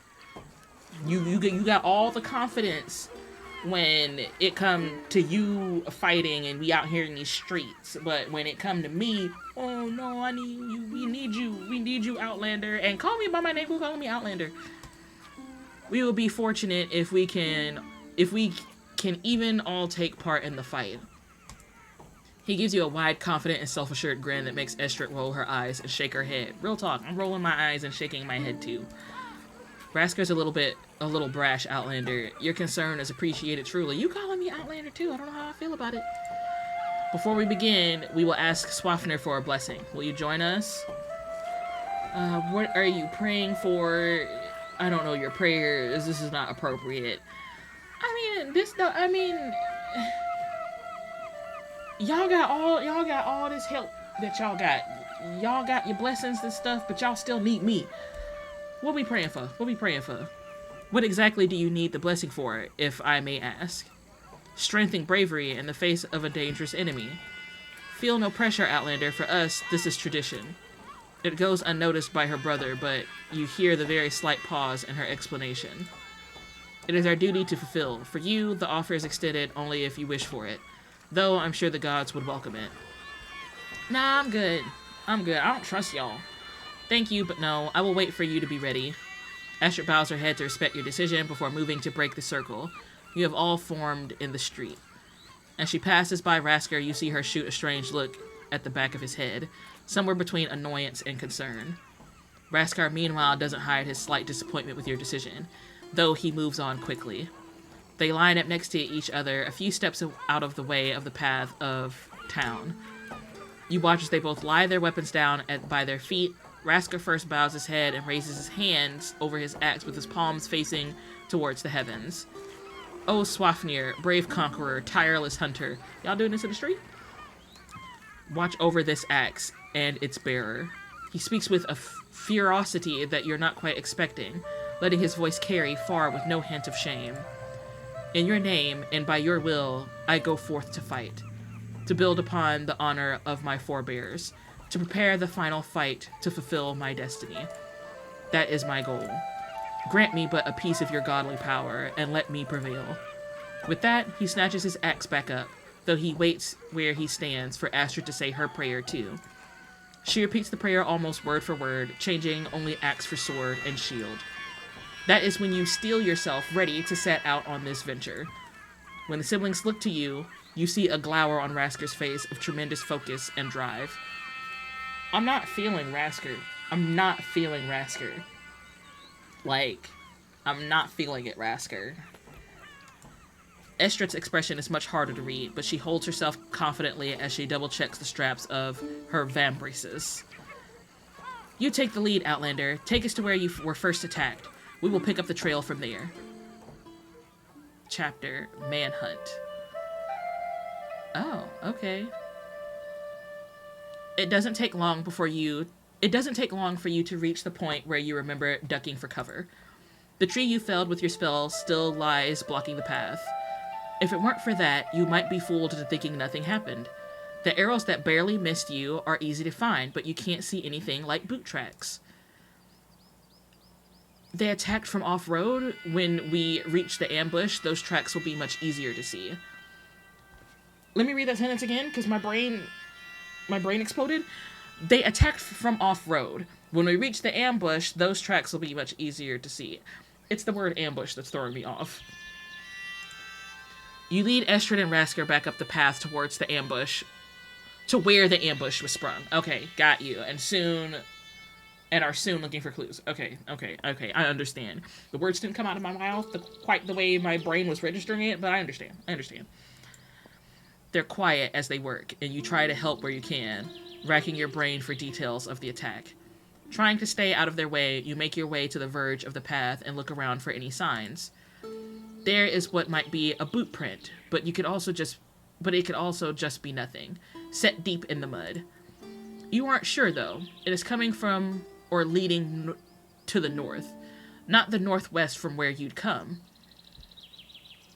S1: You got all the confidence when it come to you fighting and we out here in these streets. But when it come to me, oh no, I need you, we need you, Outlander. And call me by my name, who calling me Outlander? We will be fortunate if we can even all take part in the fight. He gives you a wide, confident, and self-assured grin that makes Estrid roll her eyes and shake her head. Real talk, I'm rolling my eyes and shaking my head too. Raskar's a little brash, Outlander. Your concern is appreciated truly. You calling me Outlander too? I don't know how I feel about it. Before we begin, we will ask Swafner for a blessing. Will you join us? What are you praying for? I don't know your prayers. This is not appropriate. Y'all got all this help that y'all got. Y'all got your blessings and stuff, but y'all still need me. What we praying for? What we praying for? What exactly do you need the blessing for, if I may ask? Strength and bravery in the face of a dangerous enemy. Feel no pressure, Outlander. For us, this is tradition. It goes unnoticed by her brother, but you hear the very slight pause in her explanation. It is our duty to fulfill. For you, the offer is extended only if you wish for it, though I'm sure the gods would welcome it. Nah, I'm good. I don't trust y'all. Thank you, but no. I will wait for you to be ready. Estrid bows her head to respect your decision before moving to break the circle. You have all formed in the street. As she passes by Raskar, you see her shoot a strange look at the back of his head, somewhere between annoyance and concern. Raskar, meanwhile, doesn't hide his slight disappointment with your decision, though he moves on quickly. They line up next to each other, a few steps out of the way of the path of town. You watch as they both lie their weapons down by their feet. Raskar first bows his head and raises his hands over his axe with his palms facing towards the heavens. Oh, Swafnir, brave conqueror, tireless hunter. Y'all doing this in the street? Watch over this axe and its bearer. He speaks with ferocity that you're not quite expecting, letting his voice carry far with no hint of shame. In your name, and by your will, I go forth to fight, to build upon the honor of my forebears, to prepare the final fight to fulfill my destiny. That is my goal. Grant me but a piece of your godly power, and let me prevail. With that, he snatches his axe back up, though he waits where he stands for Astrid to say her prayer too. She repeats the prayer almost word for word, changing only axe for sword and shield. That is when you steel yourself ready to set out on this venture. When the siblings look to you, you see a glower on Rasker's face of tremendous focus and drive. I'm not feeling Rasker. I'm not feeling Rasker. Like, I'm not feeling it, Rasker. Estrid's expression is much harder to read, but she holds herself confidently as she double-checks the straps of her vambraces. You take the lead, Outlander. Take us to where you were first attacked. We will pick up the trail from there. Chapter Manhunt. Oh, okay. It doesn't take long for you to reach the point where you remember ducking for cover. The tree you felled with your spell still lies blocking the path. If it weren't for that, you might be fooled into thinking nothing happened. The arrows that barely missed you are easy to find, but you can't see anything like boot tracks. They attacked from off-road. When we reach the ambush, those tracks will be much easier to see. Let me read that sentence again, because my brain exploded. They attacked from off-road. When we reach the ambush, those tracks will be much easier to see. It's the word ambush that's throwing me off. You lead Estrid and Rasker back up the path towards the ambush, to where the ambush was sprung. Okay, got you. And are soon looking for clues. Okay, I understand. The words didn't come out of my mouth quite the way my brain was registering it, but I understand. They're quiet as they work, and you try to help where you can, racking your brain for details of the attack. Trying to stay out of their way, you make your way to the verge of the path and look around for any signs. There is what might be a boot print, but it could also just be nothing, set deep in the mud. You aren't sure, though. It is coming from or leading to the north, not the northwest from where you'd come.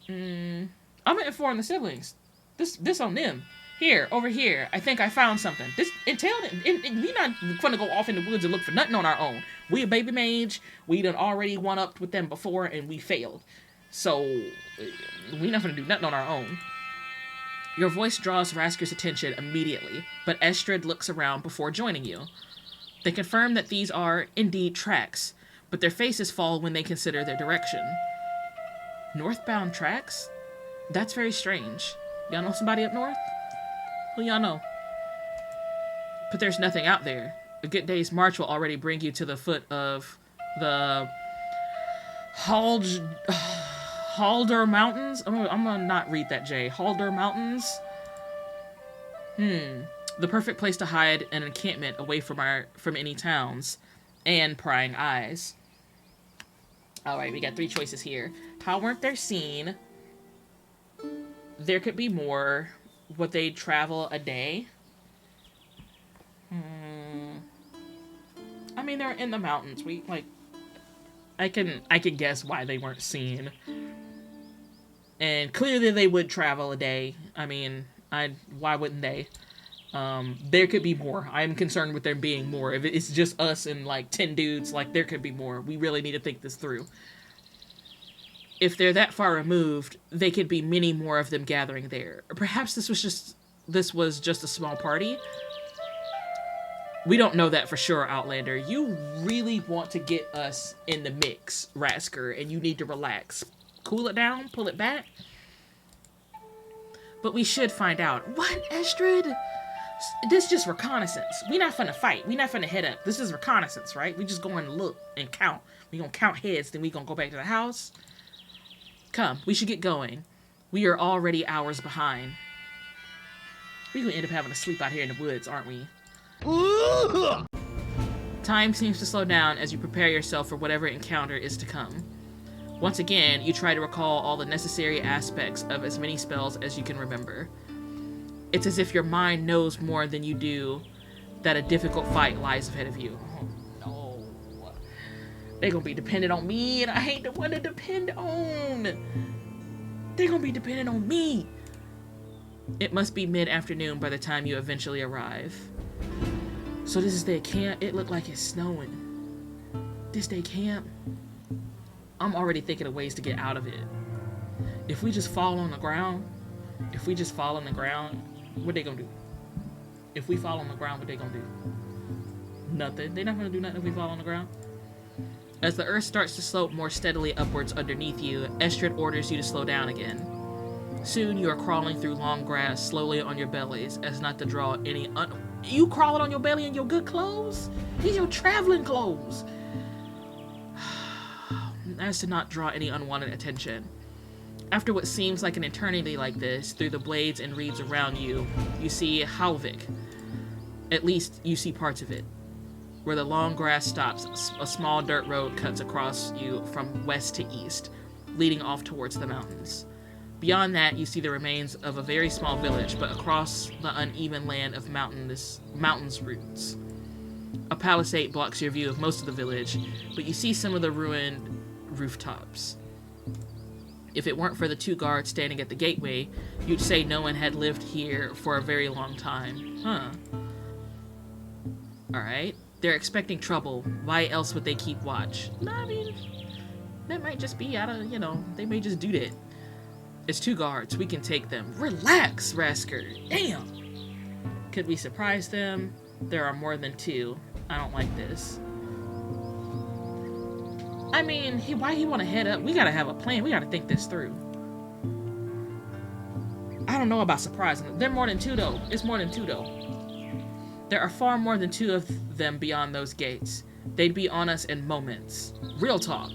S1: I'm gonna inform the siblings. This on them. Here, over here. I think I found something. We not gonna go off in the woods and look for nothing on our own. We a baby mage. We done already one-upped with them before and we failed. So, we not gonna do nothing on our own. Your voice draws Rasker's attention immediately, but Estrid looks around before joining you. They confirm that these are, indeed, tracks, but their faces fall when they consider their direction. Northbound tracks? That's very strange. Y'all know somebody up north? Who y'all know? But there's nothing out there. A good day's march will already bring you to the foot of the Halder Mountains? I'm gonna not read that, J. Halder Mountains? The perfect place to hide an encampment away from any towns and prying eyes. Alright, we got 3 choices here. How weren't they seen? There could be more. Would they travel a day? I mean, they're in the mountains. I can guess why they weren't seen. And clearly they would travel a day. I mean, why wouldn't they? There could be more. I'm concerned with there being more. If it's just us and, 10 dudes, there could be more. We really need to think this through. If they're that far removed, they could be many more of them gathering there. Or perhaps this was just a small party. We don't know that for sure, Outlander. You really want to get us in the mix, Rasker, and you need to relax. Cool it down, pull it back. But we should find out. What, Estrid? This is just reconnaissance. We not finna fight. We not finna head up. This is reconnaissance, right? We just going to look and count. We gonna count heads, then we gonna go back to the house. Come, we should get going. We are already hours behind. We gonna end up having to sleep out here in the woods, aren't we? Time seems to slow down as you prepare yourself for whatever encounter is to come. Once again, you try to recall all the necessary aspects of as many spells as you can remember. It's as if your mind knows more than you do that a difficult fight lies ahead of you. Oh, They gonna be dependent on me, and I ain't the one to depend on. They gonna be dependent on me. It must be mid-afternoon by the time you eventually arrive. So this is their camp. It looked like it's snowing. This day camp. I'm already thinking of ways to get out of it. If we just fall on the ground, what they gonna do? If we fall on the ground, what they gonna do? Nothing. They're not gonna do nothing if we fall on the ground. As the earth starts to slope more steadily upwards underneath you, Estrid orders you to slow down again. Soon you are crawling through long grass slowly on your bellies, as not to draw any You crawling on your belly in your good clothes? These your traveling clothes. As to not draw any unwanted attention. After what seems like an eternity like this, through the blades and reeds around you, you see Halvik. At least, you see parts of it. Where the long grass stops, a small dirt road cuts across you from west to east, leading off towards the mountains. Beyond that, you see the remains of a very small village, but across the uneven land of mountains roots. A palisade blocks your view of most of the village, but you see some of the ruined rooftops. If it weren't for the 2 guards standing at the gateway, you'd say no one had lived here for a very long time. Huh. Alright. They're expecting trouble. Why else would they keep watch? No, I mean, that might just be out of, they may just do that. It's 2 guards. We can take them. Relax, Rasker. Damn. Could we surprise them? There are more than 2. I don't like this. I mean, why he want to head up? We gotta have a plan. We gotta think this through. I don't know about surprising them. They're more than 2, though. It's more than 2, though. There are far more than 2 of them beyond those gates. They'd be on us in moments. Real talk.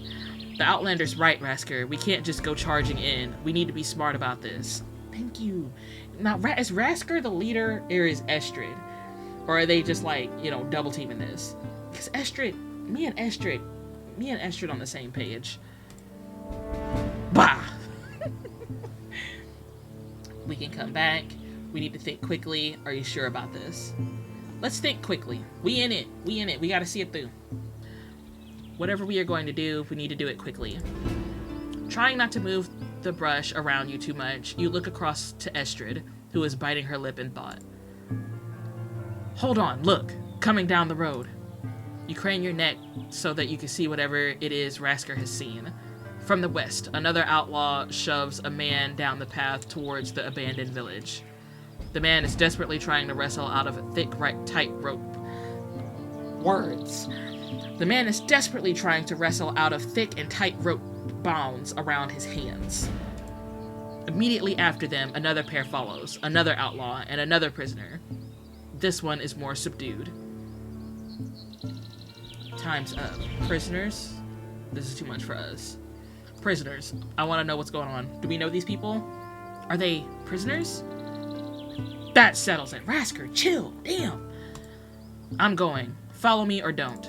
S1: The Outlander's right, Rasker. We can't just go charging in. We need to be smart about this. Thank you. Now, is Rasker the leader, or is Estrid? Or are they just, double teaming this? Because me and Estrid on the same page. Bah! We can come back. We need to think quickly. Are you sure about this? Let's think quickly. We in it. We gotta see it through. Whatever we are going to do, we need to do it quickly. Trying not to move the brush around you too much, you look across to Estrid, who is biting her lip in thought. Hold on, look. Coming down the road. You crane your neck so that you can see whatever it is Rasker has seen. From the west, another outlaw shoves a man down the path towards the abandoned village. The man is desperately trying to wrestle out of a thick, tight rope. Words. The man is desperately trying to wrestle out of thick and tight rope bounds around his hands. Immediately after them, another pair follows, another outlaw, and another prisoner. This one is more subdued. Time's up. Prisoners? This is too much for us. Prisoners. I want to know what's going on. Do we know these people? Are they prisoners? That settles it. Rasker, chill. Damn. I'm going. Follow me or don't.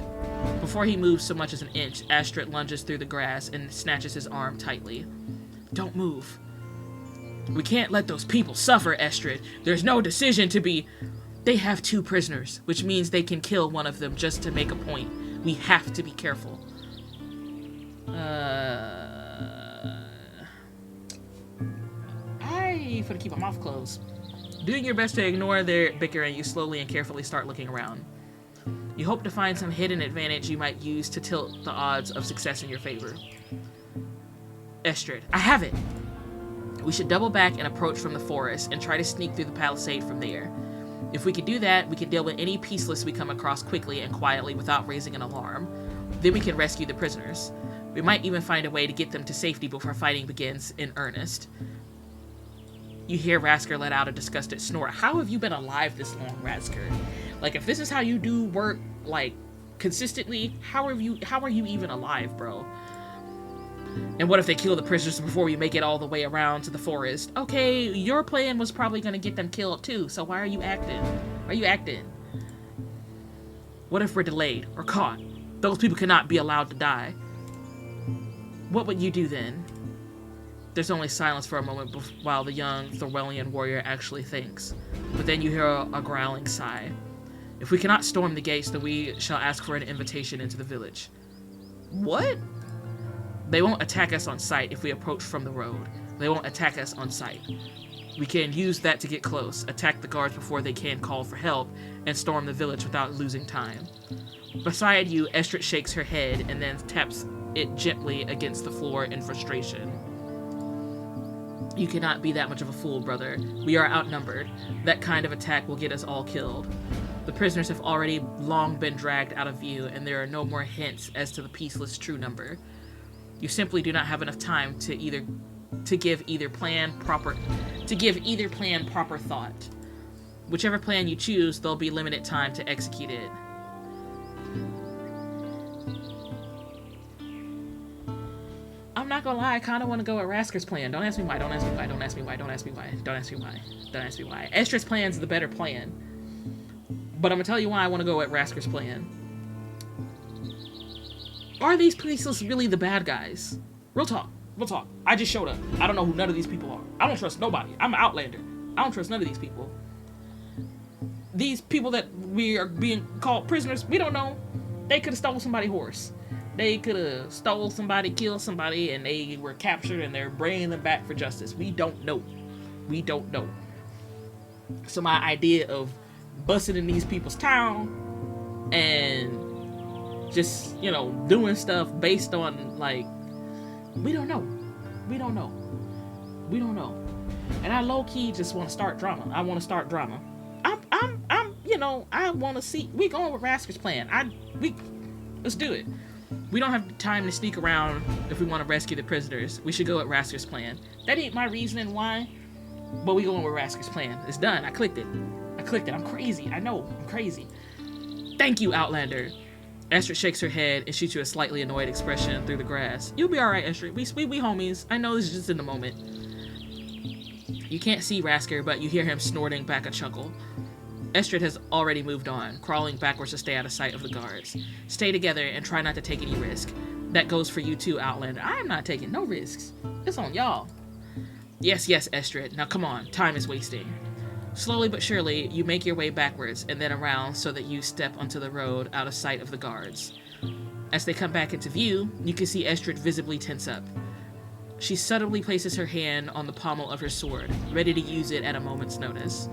S1: Before he moves so much as an inch, Astrid lunges through the grass and snatches his arm tightly. Don't move. We can't let those people suffer, Estrid. There's no decision to be... They have 2 prisoners, which means they can kill one of them just to make a point. We have to be careful. I for to keep my mouth closed. Doing your best to ignore their bickering, you slowly and carefully start looking around. You hope to find some hidden advantage you might use to tilt the odds of success in your favor. Estrid, I have it! We should double back and approach from the forest and try to sneak through the palisade from there. If we can do that, we can deal with any peaceless we come across quickly and quietly without raising an alarm. Then we can rescue the prisoners. We might even find a way to get them to safety before fighting begins in earnest. You hear Rasker let out a disgusted snort. How have you been alive this long, Rasker? Like, if this is how you do work, consistently, how are you even alive, bro? And what if they kill the prisoners before we make it all the way around to the forest? Okay, your plan was probably gonna get them killed too, so why are you acting? Why are you acting? What if we're delayed or caught? Those people cannot be allowed to die. What would you do then? There's only silence for a moment while the young Thorwellian warrior actually thinks. But then you hear a growling sigh. If we cannot storm the gates, then we shall ask for an invitation into the village. What? They won't attack us on sight if we approach from the road. They won't attack us on sight. We can use that to get close, attack the guards before they can call for help, and storm the village without losing time. Beside you, Estrid shakes her head and then taps it gently against the floor in frustration. You cannot be that much of a fool, brother. We are outnumbered. That kind of attack will get us all killed. The prisoners have already long been dragged out of view, and there are no more hints as to the peaceless true number. You simply do not have enough time to give either plan proper thought. Whichever plan you choose, there'll be limited time to execute it. I'm not gonna lie, I kind of want to go with Rasker's plan. Don't ask me why, don't ask me why, don't ask me why, don't ask me why, don't ask me why, don't ask me why. Estrid's plan's the better plan. But I'm gonna tell you why I want to go with Rasker's plan. Are these police really the bad guys? Real talk, real talk. I just showed up. I don't know who none of these people are. I don't trust nobody. I'm an outlander. I don't trust none of these people. These people that we are being called prisoners, we don't know. They could have stole somebody's horse. They could have stole somebody, killed somebody, and they were captured and they're bringing them back for justice. We don't know. We don't know. So my idea of busting in these people's town and just, you know, doing stuff based on, like, we don't know. We don't know. We don't know. And I low-key just want to start drama. I want to start drama. You know, I want to see. We going with Rasker's plan. Let's do it. We don't have time to sneak around if we want to rescue the prisoners. We should go with Rasker's plan. That ain't my reasoning why, but we going with Rasker's plan. It's done. I clicked it. I'm crazy. I know. I'm crazy. Thank you, Outlander. Estrid shakes her head and shoots you a slightly annoyed expression through the grass. You'll be alright, Estrid. We homies. I know this is just in the moment. You can't see Rasker, but you hear him snorting back a chuckle. Estrid has already moved on, crawling backwards to stay out of sight of the guards. Stay together and try not to take any risk. That goes for you too, Outlander. I'm not taking no risks. It's on y'all. Yes, Estrid. Now come on. Time is wasting. Slowly but surely, you make your way backwards and then around so that you step onto the road out of sight of the guards. As they come back into view, you can see Estrid visibly tense up. She subtly places her hand on the pommel of her sword, ready to use it at a moment's notice.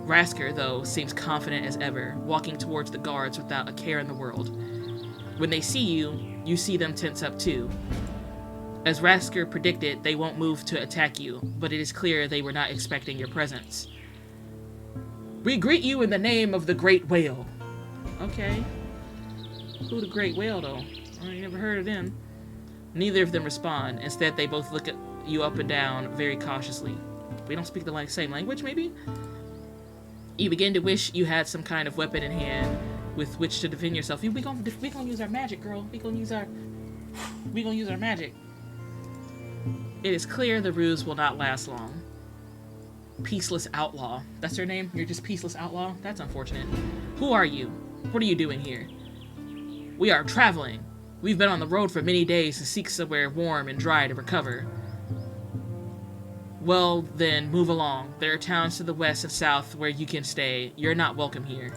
S1: Rasker, though, seems confident as ever, walking towards the guards without a care in the world. When they see you, you see them tense up too. As Rasker predicted, they won't move to attack you, but it is clear they were not expecting your presence. We greet you in the name of the Great Whale. Okay. Who the Great Whale, though? I ain't never heard of them. Neither of them respond. Instead, they both look at you up and down very cautiously. We don't speak the same language, maybe? You begin to wish you had some kind of weapon in hand with which to defend yourself. We gonna use our magic, girl. We gonna use our magic. It is clear the ruse will not last long. Peaceless Outlaw. That's her name? You're just Peaceless Outlaw? That's unfortunate. Who are you? What are you doing here? We are traveling. We've been on the road for many days to seek somewhere warm and dry to recover. Well, then, move along. There are towns to the west and south where you can stay. You're not welcome here.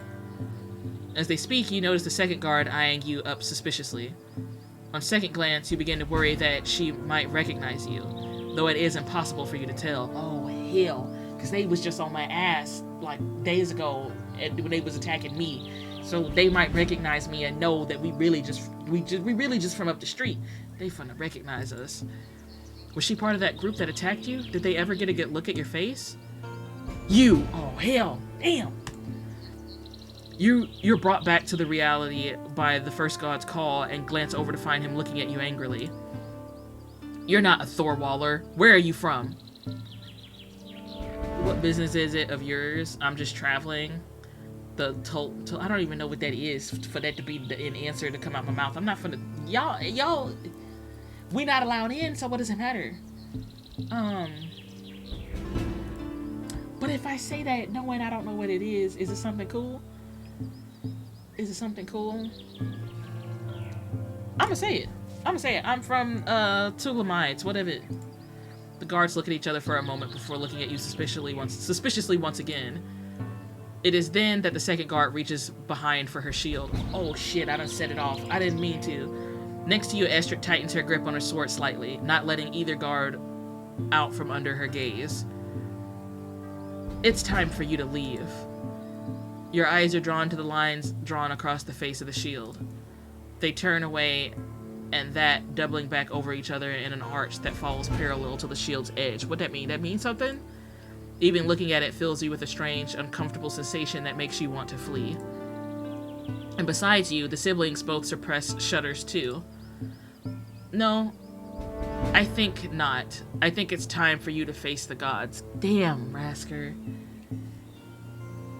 S1: As they speak, you notice the second guard eyeing you up suspiciously. On second glance, you begin to worry that she might recognize you, though it is impossible for you to tell. Oh, hell. Because they was just on my ass, like, days ago when they was attacking me. So they might recognize me and know that we really just from up the street. They finna recognize us. Was she part of that group that attacked you? Did they ever get a good look at your face? You! Oh, hell! Damn! You're brought back to the reality by the first god's call and glance over to find him looking at you angrily. You're not a Thorwaller. Where are you from? What business is it of yours? I'm just traveling. I don't even know what that is for that to be an answer to come out my mouth. I'm not finna... Y'all... We not allowed in, so what does it matter? But if I say that knowing I don't know what it is it something cool? Is it something cool? I'm gonna say it. I'm from, Tulamites, whatever. The guards look at each other for a moment before looking at you suspiciously once again. It is then that the second guard reaches behind for her shield. Oh shit, I done set it off. I didn't mean to. Next to you, Estrid tightens her grip on her sword slightly, not letting either guard out from under her gaze. It's time for you to leave. Your eyes are drawn to the lines drawn across the face of the shield. They turn away, and that doubling back over each other in an arch that follows parallel to the shield's edge. What'd that mean? That means something? Even looking at it fills you with a strange, uncomfortable sensation that makes you want to flee. And besides you, the siblings both suppress shudders too. No, I think not. I think it's time for you to face the gods. Damn, Rasker.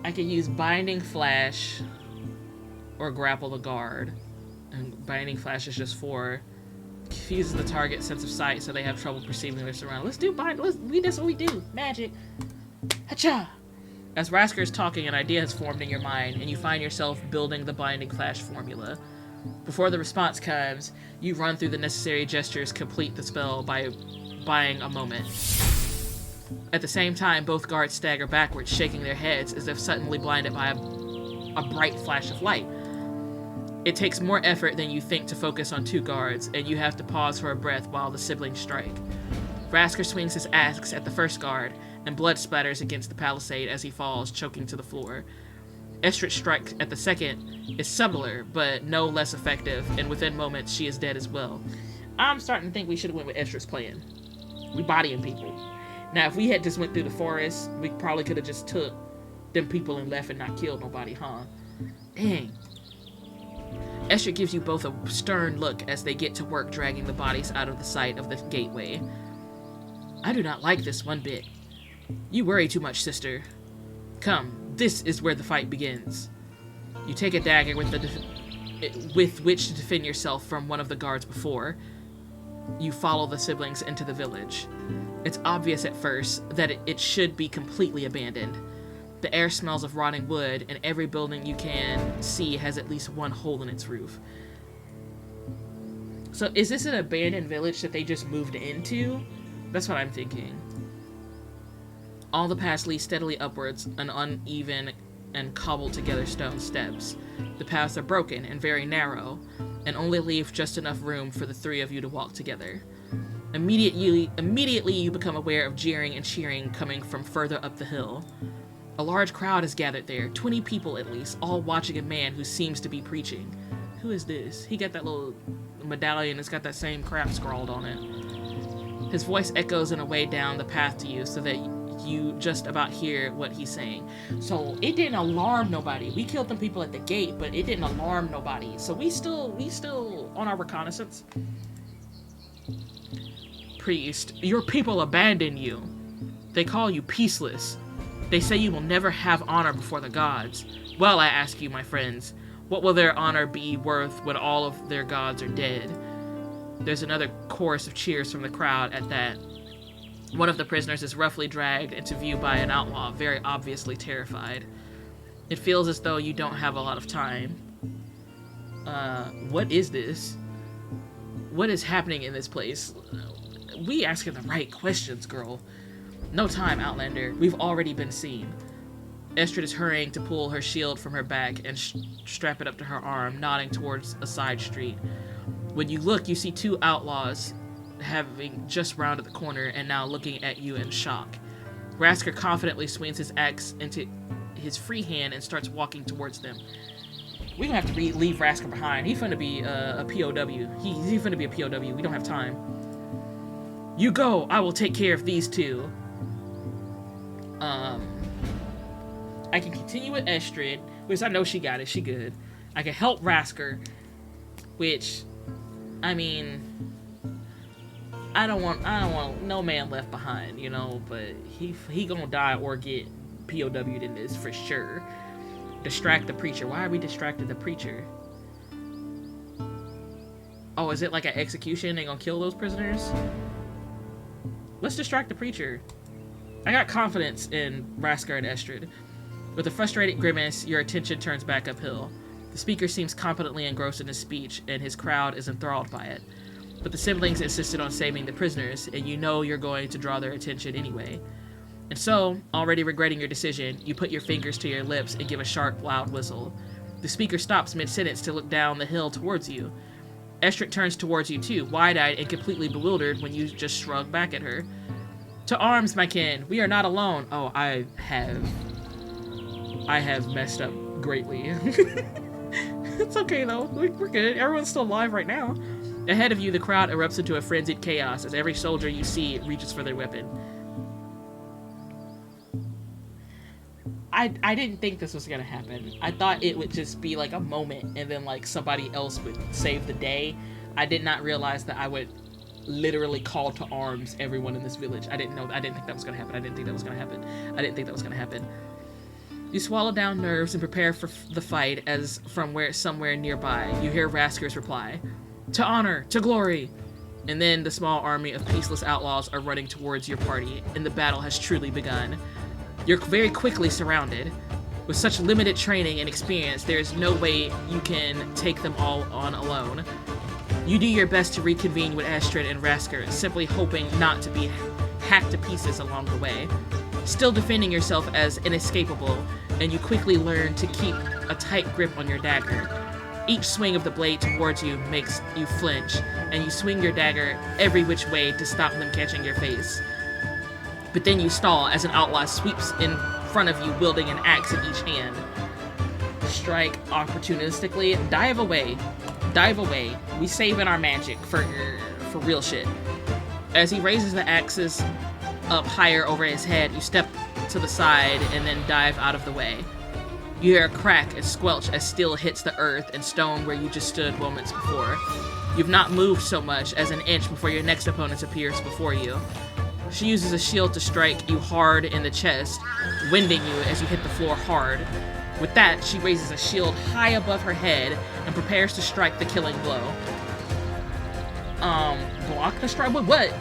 S1: I can use Binding Flash or Grapple the Guard. And Binding Flash is just for confuses the target's sense of sight so they have trouble perceiving their surroundings. Let's do that's what we do. Magic. Hacha! As Rasker is talking, an idea has formed in your mind, and you find yourself building the Binding Flash formula. Before the response comes, you run through the necessary gestures, complete the spell by buying a moment. At the same time, both guards stagger backwards, shaking their heads as if suddenly blinded by a bright flash of light. It takes more effort than you think to focus on two guards, and you have to pause for a breath while the siblings strike. Rasker swings his axe at the first guard, and blood splatters against the palisade as he falls, choking to the floor. Estrid's strike at the second is subtler, but no less effective, and within moments she is dead as well. I'm starting to think we should have went with Estrid's plan. We bodying people. Now, if we had just went through the forest, we probably could have just took them people and left and not killed nobody, huh? Dang. Estrid gives you both a stern look as they get to work dragging the bodies out of the sight of the gateway. I do not like this one bit. You worry too much, sister. Come, this is where the fight begins. You take a dagger with which to defend yourself from one of the guards before. You follow the siblings into the village. It's obvious at first that it should be completely abandoned. The air smells of rotting wood, and every building you can see has at least one hole in its roof. So is this an abandoned village that they just moved into? That's what I'm thinking. All the paths lead steadily upwards, an uneven and cobbled together stone steps. The paths are broken and very narrow, and only leave just enough room for the three of you to walk together. Immediately you become aware of jeering and cheering coming from further up the hill. A large crowd is gathered there, 20 people at least, all watching a man who seems to be preaching. Who is this? He got that little medallion that's got that same crap scrawled on it. His voice echoes in a way down the path to you so that you just about hear what he's saying. So it didn't alarm nobody. We killed them people at the gate, but it didn't alarm nobody. So we still on our reconnaissance. Priest, your people abandon you. They call you peaceless. They say you will never have honor before the gods. Well, I ask you, my friends, what will their honor be worth when all of their gods are dead? There's another chorus of cheers from the crowd at that. One of the prisoners is roughly dragged into view by an outlaw, very obviously terrified. It feels as though you don't have a lot of time. What is this? What is happening in this place? We asking the right questions, girl. No time, Outlander. We've already been seen. Estrid is hurrying to pull her shield from her back and strap it up to her arm, nodding towards a side street. When you look, you see two outlaws having just rounded the corner and now looking at you in shock. Rasker confidently swings his axe into his free hand and starts walking towards them. We're gonna have to leave Rasker behind. He's gonna be a POW. He's gonna be a POW. We don't have time. You go. I will take care of these two. I can continue with Estrid, which I know she got it. She good. I can help Rasker, which, I mean, I don't want no man left behind, you know. But he gonna die or get POW'd in this for sure. Distract the preacher. Why are we distracted the preacher? Oh, is it like an execution? They gonna kill those prisoners? Let's distract the preacher. I got confidence in Rasker and Estrid. With a frustrated grimace, your attention turns back uphill. The speaker seems competently engrossed in his speech, and his crowd is enthralled by it. But the siblings insisted on saving the prisoners, and you know you're going to draw their attention anyway. And so, already regretting your decision, you put your fingers to your lips and give a sharp, loud whistle. The speaker stops mid-sentence to look down the hill towards you. Estrid turns towards you too, wide-eyed and completely bewildered when you just shrug back at her. To arms, my kin. We are not alone. Oh, I have messed up greatly. It's okay though. We're good. Everyone's still alive right now. Ahead of you, the crowd erupts into a frenzied chaos as every soldier you see reaches for their weapon. I didn't think this was gonna happen. I thought it would just be like a moment and then like somebody else would save the day. I did not realize that I would literally call to arms everyone in this village. I didn't think that was gonna happen. I didn't think that was gonna happen. You swallow down nerves and prepare for the fight as from somewhere nearby, you hear Rasker's reply. To honor, to glory! And then the small army of peaceless outlaws are running towards your party, and the battle has truly begun. You're very quickly surrounded. With such limited training and experience, there is no way you can take them all on alone. You do your best to reconvene with Estrid and Rasker, simply hoping not to be hacked to pieces along the way. Still defending yourself as inescapable, and you quickly learn to keep a tight grip on your dagger. Each swing of the blade towards you makes you flinch, and you swing your dagger every which way to stop them catching your face. But then you stall as an outlaw sweeps in front of you wielding an axe in each hand. Strike opportunistically. Dive away. Dive away. We saving our magic for real shit. As he raises the axes up higher over his head, you step to the side and then dive out of the way. You hear a crack and squelch as steel hits the earth and stone where you just stood moments before. You've not moved so much as an inch before your next opponent appears before you. She uses a shield to strike you hard in the chest, winding you as you hit the floor hard. With that, she raises a shield high above her head and prepares to strike the killing blow. Block the strike? What?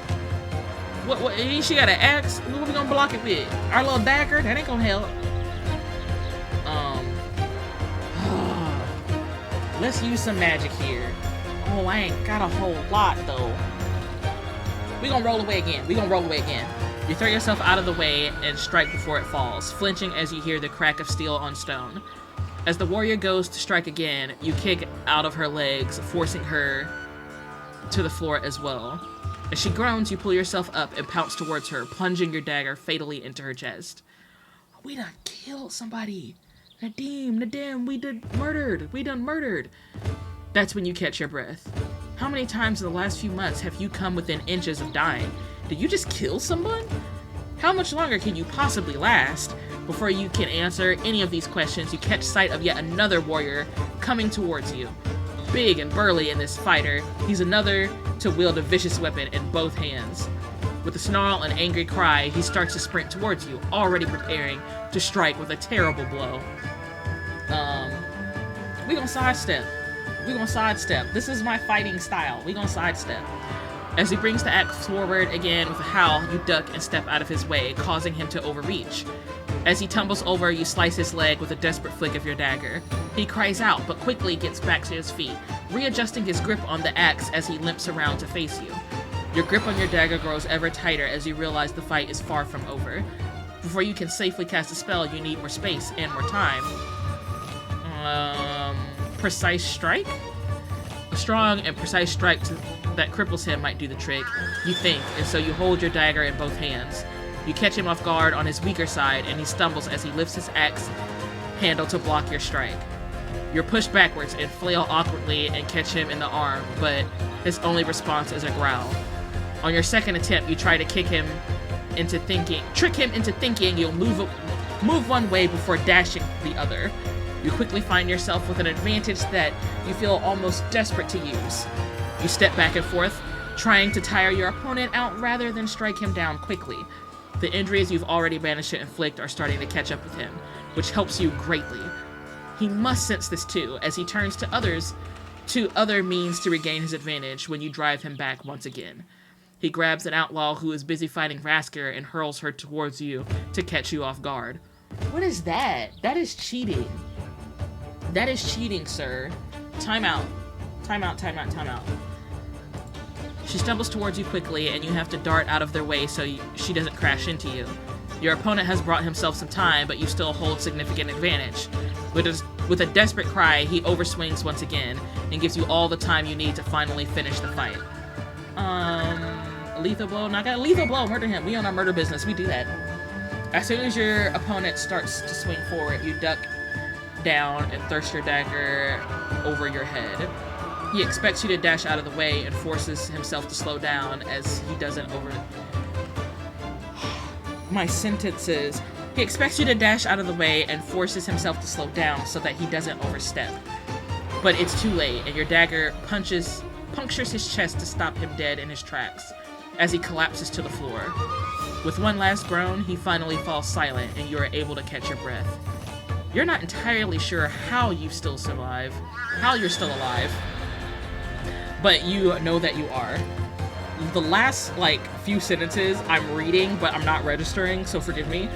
S1: She got an axe? What are we gonna block it with? Our little dagger? That ain't gonna help. Let's use some magic here. Oh, I ain't got a whole lot though. We gonna roll away again. You throw yourself out of the way and strike before it falls, flinching as you hear the crack of steel on stone. As the warrior goes to strike again, you kick out of her legs, forcing her to the floor as well. As she groans, you pull yourself up and pounce towards her, plunging your dagger fatally into her chest. We done killed somebody. Nadim, we done murdered. That's when you catch your breath. How many times in the last few months have you come within inches of dying? Did you just kill someone? How much longer can you possibly last? Before you can answer any of these questions, you catch sight of yet another warrior coming towards you. Big and burly in this fighter, he's another to wield a vicious weapon in both hands. With a snarl and angry cry, he starts to sprint towards you, already preparing to strike with a terrible blow. We gonna sidestep. This is my fighting style. We gonna sidestep. As he brings the axe forward again with a howl, you duck and step out of his way, causing him to overreach. As he tumbles over, you slice his leg with a desperate flick of your dagger. He cries out, but quickly gets back to his feet, readjusting his grip on the axe as he limps around to face you. Your grip on your dagger grows ever tighter as you realize the fight is far from over. Before you can safely cast a spell, you need more space and more time. Precise strike? A strong and precise strike that cripples him might do the trick, you think, and so you hold your dagger in both hands. You catch him off guard on his weaker side, and he stumbles as he lifts his axe handle to block your strike. You're pushed backwards and flail awkwardly and catch him in the arm, but his only response is a growl. On your second attempt, you try to trick him into thinking you'll move one way before dashing the other. You quickly find yourself with an advantage that you feel almost desperate to use. You step back and forth, trying to tire your opponent out rather than strike him down quickly. The injuries you've already managed to inflict are starting to catch up with him, which helps you greatly. He must sense this too, as he turns to other means to regain his advantage when you drive him back once again. He grabs an outlaw who is busy fighting Rasker and hurls her towards you to catch you off guard. What is that? That is cheating. That is cheating, sir. Time out. She stumbles towards you quickly, and you have to dart out of their way so she doesn't crash into you. Your opponent has brought himself some time, but you still hold significant advantage, With a desperate cry, he overswings once again and gives you all the time you need to finally finish the fight. A lethal blow? Not got a lethal blow. Murder him. We on our murder business. We do that. As soon as your opponent starts to swing forward, you duck down and thrust your dagger over your head. He expects you to dash out of the way and forces himself to slow down as he doesn't over... My sentences. He expects you to dash out of the way and forces himself to slow down so that he doesn't overstep. But it's too late, and your dagger punctures his chest to stop him dead in his tracks as he collapses to the floor. With one last groan, he finally falls silent, and you are able to catch your breath. You're not entirely sure how you're still alive, but you know that you are. The last, few sentences I'm reading, but I'm not registering, so forgive me.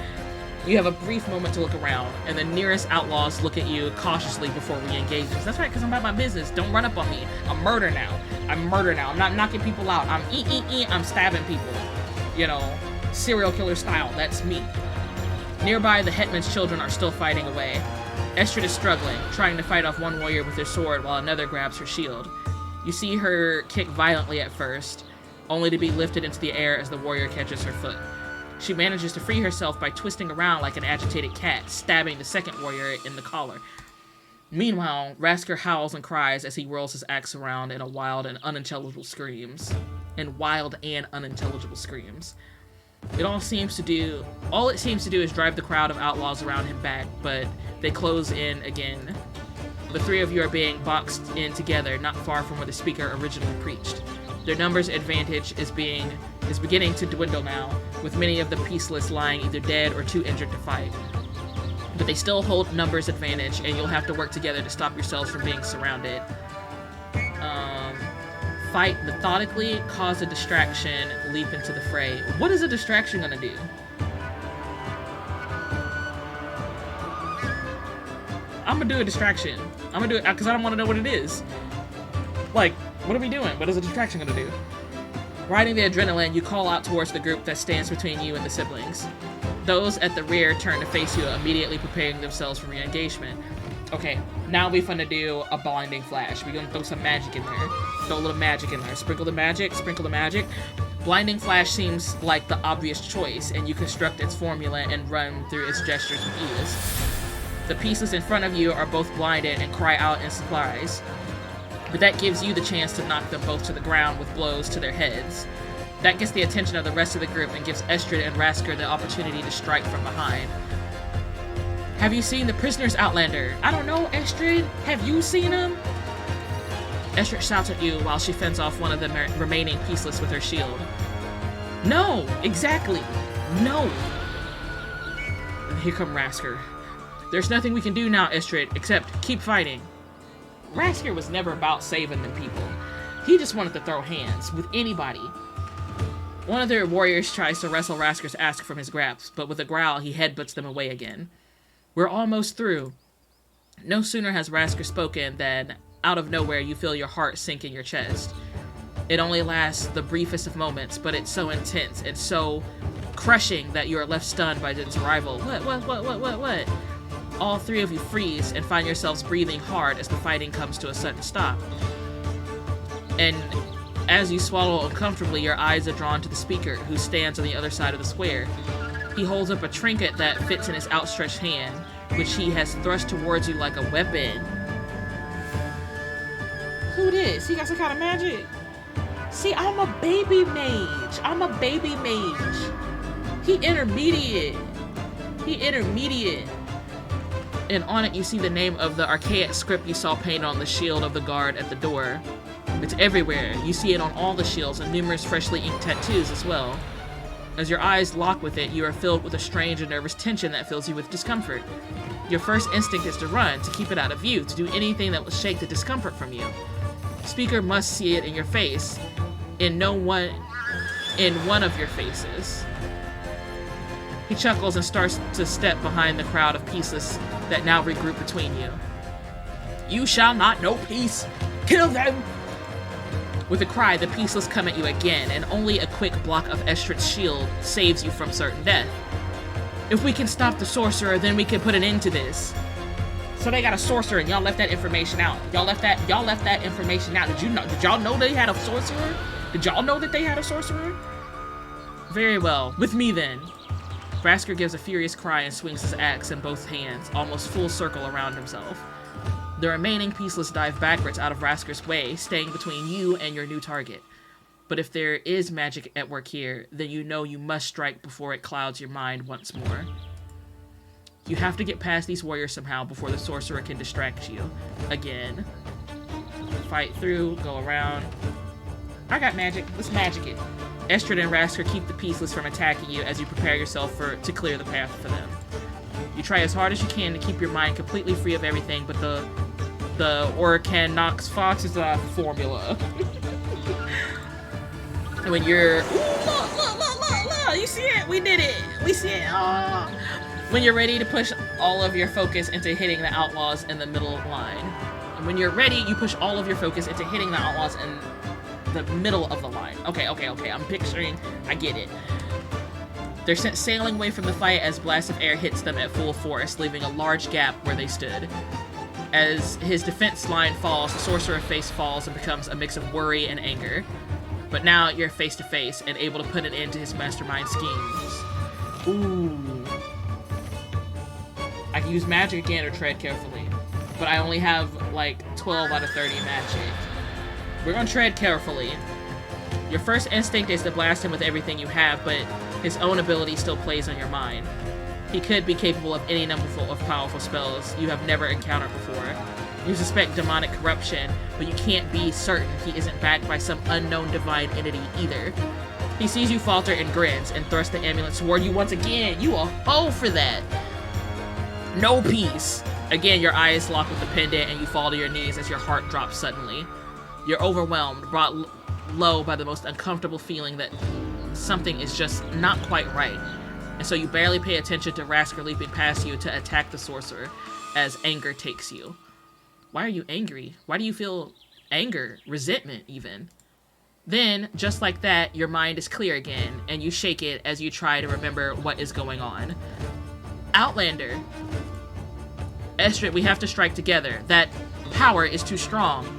S1: You have a brief moment to look around, and the nearest outlaws look at you cautiously before re-engaging. That's right, because I'm about my business. Don't run up on me. I'm murder now. I'm not knocking people out. I'm stabbing people. You know, serial killer style. That's me. Nearby, the Hetman's children are still fighting away. Estrid is struggling, trying to fight off one warrior with her sword while another grabs her shield. You see her kick violently at first, only to be lifted into the air as the warrior catches her foot. She manages to free herself by twisting around like an agitated cat, stabbing the second warrior in the collar. Meanwhile, Rasker howls and cries as he whirls his axe around in wild and unintelligible screams. All it seems to do is drive the crowd of outlaws around him back, but they close in again. The three of you are being boxed in together, not far from where the speaker originally preached. Their numbers advantage is beginning to dwindle now, with many of the peaceless lying either dead or too injured to fight. But they still hold numbers advantage, and you'll have to work together to stop yourselves from being surrounded. Fight methodically, cause a distraction, leap into the fray. What is a distraction gonna do? I'm gonna do a distraction. I'm gonna do it because I don't want to know what it is. What are we doing? What is a distraction gonna do? Riding the adrenaline, you call out towards the group that stands between you and the siblings. Those at the rear turn to face you, immediately preparing themselves for re-engagement. Okay, now we finna do a blinding flash. We're gonna throw some magic in there. Throw a little magic in there. Sprinkle the magic, sprinkle the magic. Blinding flash seems like the obvious choice, and you construct its formula and run through its gestures with ease. The pieces in front of you are both blinded and cry out in surprise. But that gives you the chance to knock them both to the ground with blows to their heads. That gets the attention of the rest of the group and gives Estrid and Rasker the opportunity to strike from behind. Have you seen the prisoner's Outlander? I don't know, Estrid. Have you seen him? Estrid shouts at you while she fends off one of the remaining peaceless with her shield. No, exactly. No. And here come Rasker. There's nothing we can do now, Estrid, except keep fighting. Rasker was never about saving them people. He just wanted to throw hands with anybody. One of their warriors tries to wrestle Rasker's axe from his grasp, but with a growl, he headbutts them away again. We're almost through. No sooner has Rasker spoken than, out of nowhere, you feel your heart sink in your chest. It only lasts the briefest of moments, but it's so intense and so crushing that you are left stunned by its arrival. What? All three of you freeze and find yourselves breathing hard as the fighting comes to a sudden stop. And as you swallow uncomfortably, your eyes are drawn to the speaker, who stands on the other side of the square. He holds up a trinket that fits in his outstretched hand, which he has thrust towards you like a weapon. Who this? He got some kind of magic? See, I'm a baby mage. He intermediate. And on it you see the name of the archaic script you saw painted on the shield of the guard at the door. It's everywhere. You see it on all the shields and numerous freshly inked tattoos as well. As your eyes lock with it, you are filled with a strange and nervous tension that fills you with discomfort. Your first instinct is to run, to keep it out of view, to do anything that will shake the discomfort from you. Speaker must see it in your face, in one of your faces. He chuckles and starts to step behind the crowd of peaceless that now regroup between you. You shall not know peace! Kill them! With a cry, the peaceless come at you again, and only a quick block of Estrid's shield saves you from certain death. If we can stop the sorcerer, then we can put an end to this. So they got a sorcerer, and y'all left that information out. Y'all left that information out. Did y'all know they had a sorcerer? Did y'all know that they had a sorcerer? Very well. With me, then. Vrasker gives a furious cry and swings his axe in both hands, almost full circle around himself. The remaining Peaceless dive backwards out of Vrasker's way, staying between you and your new target. But if there is magic at work here, then you know you must strike before it clouds your mind once more. You have to get past these warriors somehow before the sorcerer can distract you. Again. Fight through, go around. I got magic. Let's magic it. Estrid and Vrasker keep the Peaceless from attacking you as you prepare yourself to clear the path for them. You try as hard as you can to keep your mind completely free of everything, but the Oracan Nox Fox is a formula. When you're... Look! You see it? We did it! We see it! Oh. When you're ready to push all of your focus into hitting the outlaws in the middle line. And when you're ready, you push all of your focus into hitting the outlaws in the middle of the line. Okay. I'm picturing. I get it. They're sent sailing away from the fight as blast of air hits them at full force, leaving a large gap where they stood. As his defense line falls, the sorcerer's face falls and becomes a mix of worry and anger. But now you're face to face and able to put an end to his mastermind schemes. Ooh. I can use magic again or tread carefully. But I only have like 12 out of 30 magic. We're gonna tread carefully. Your first instinct is to blast him with everything you have, but his own ability still plays on your mind. He could be capable of any number of powerful spells you have never encountered before. You suspect demonic corruption, but you can't be certain he isn't backed by some unknown divine entity either. He sees you falter and grins and thrusts the amulet toward you once again. You a hoe for that. No peace. Again, your eyes lock with the pendant and you fall to your knees as your heart drops suddenly. You're overwhelmed, brought low by the most uncomfortable feeling that something is just not quite right. And so you barely pay attention to Vrasker leaping past you to attack the sorcerer as anger takes you. Why are you angry? Why do you feel anger, resentment even? Then, just like that, your mind is clear again, and you shake it as you try to remember what is going on. Outlander. Estrid, we have to strike together. That power is too strong.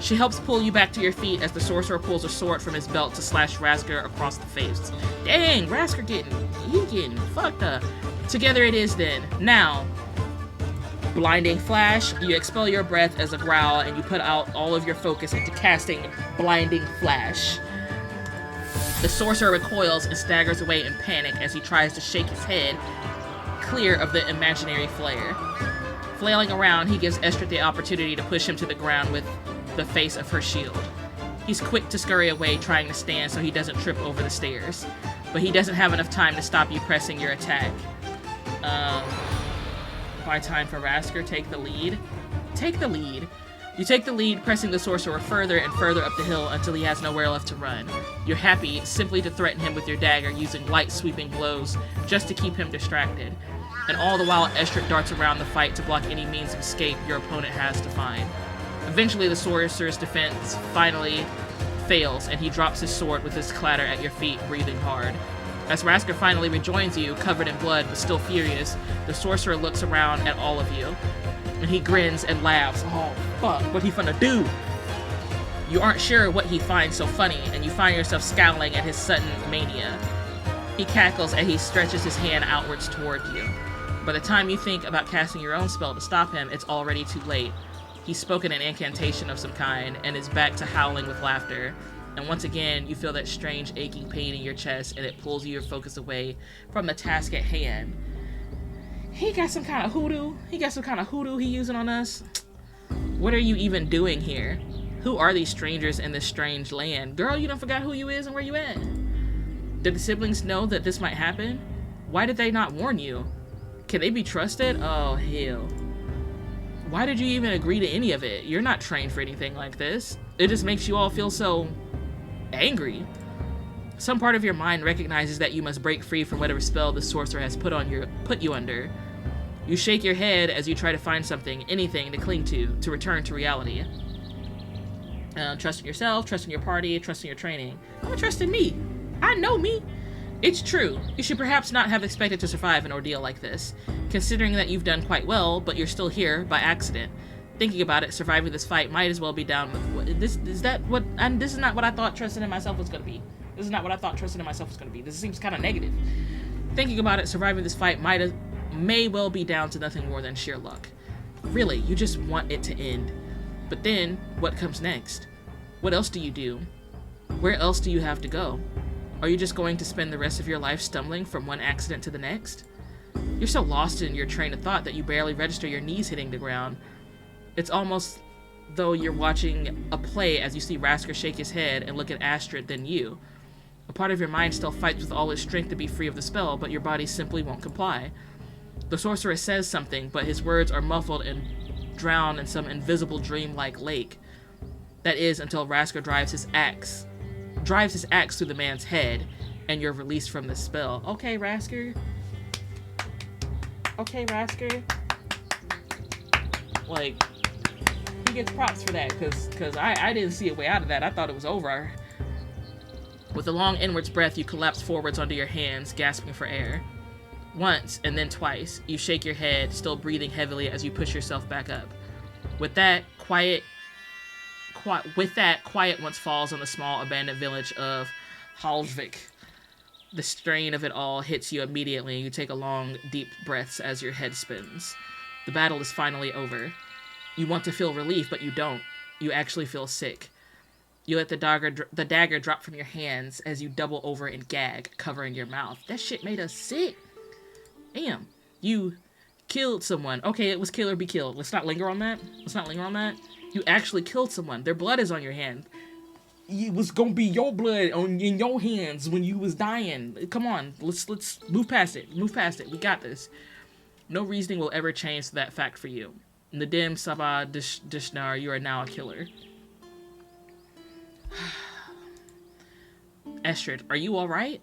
S1: She helps pull you back to your feet as the sorcerer pulls a sword from his belt to slash Vrasker across the face. Dang, Vrasker getting fucked up. Together it is then. Now, Blinding Flash, you expel your breath as a growl and you put out all of your focus into casting Blinding Flash. The sorcerer recoils and staggers away in panic as he tries to shake his head clear of the imaginary flare. Flailing around, he gives Estrid the opportunity to push him to the ground with the face of her shield. He's quick to scurry away, trying to stand so he doesn't trip over the stairs. But he doesn't have enough time to stop you pressing your attack. By time for Vrasker, take the lead. Take the lead. You take the lead, pressing the sorcerer further and further up the hill until he has nowhere left to run. You're happy simply to threaten him with your dagger, using light sweeping blows just to keep him distracted. And all the while, Estrid darts around the fight to block any means of escape your opponent has to find. Eventually, the sorcerer's defense finally fails, and he drops his sword with his clatter at your feet, breathing hard. As Vrasker finally rejoins you, covered in blood but still furious, the sorcerer looks around at all of you, and he grins and laughs. Oh, fuck, what he finna do? You aren't sure what he finds so funny, and you find yourself scowling at his sudden mania. He cackles as he stretches his hand outwards toward you. By the time you think about casting your own spell to stop him, it's already too late. He's spoken an incantation of some kind, and is back to howling with laughter. And once again, you feel that strange aching pain in your chest, and it pulls your focus away from the task at hand. He got some kind of hoodoo? He using on us? What are you even doing here? Who are these strangers in this strange land? Girl, you done forgot who you is and where you at? Did the siblings know that this might happen? Why did they not warn you? Can they be trusted? Oh, hell. Why did you even agree to any of it? You're not trained for anything like this. It just makes you all feel so angry. Some part of your mind recognizes that you must break free from whatever spell the sorcerer has put you under. You shake your head as you try to find something, anything to cling to return to reality. Trust in yourself, trust in your party, trust in your training. I'm trusting me. I know me. It's true. You should perhaps not have expected to survive an ordeal like this, considering that you've done quite well, but you're still here by accident. Thinking about it, surviving this fight might as well be down with this. Is that what? And this is not what I thought trusting in myself was going to be. This is not what I thought trusting in myself was going to be. This seems kind of negative. Thinking about it, surviving this fight may well be down to nothing more than sheer luck. Really, you just want it to end. But then, what comes next? What else do you do? Where else do you have to go? Are you just going to spend the rest of your life stumbling from one accident to the next? You're so lost in your train of thought that you barely register your knees hitting the ground. It's almost though you're watching a play as you see Rasker shake his head and look at Astrid, then you. A part of your mind still fights with all its strength to be free of the spell, but your body simply won't comply. The sorcerer says something, but his words are muffled and drowned in some invisible dream-like lake. That is, until Rasker drives his axe through the man's head, and you're released from the spell. Okay, Rasker. Okay, Rasker. Like, he gets props for that, because I didn't see a way out of that. I thought it was over. With a long inwards breath, you collapse forwards onto your hands, gasping for air. Once, and then twice, you shake your head, still breathing heavily as you push yourself back up. With that, quiet once falls on the small abandoned village of Halvik. The strain of it all hits you immediately, and you take a long, deep breaths as your head spins. The battle is finally over. You want to feel relief, but you don't. You actually feel sick. You let the dagger drop from your hands as you double over and gag, covering your mouth. That shit made us sick. Damn. You killed someone. Okay, it was kill or be killed. Let's not linger on that. You actually killed someone. Their blood is on your hand. It was gonna be your blood in your hands when you was dying. Come on, let's move past it. We got this. No reasoning will ever change that fact for you. Nadim Sabah Dishnar, you are now a killer. Estrid, are you alright?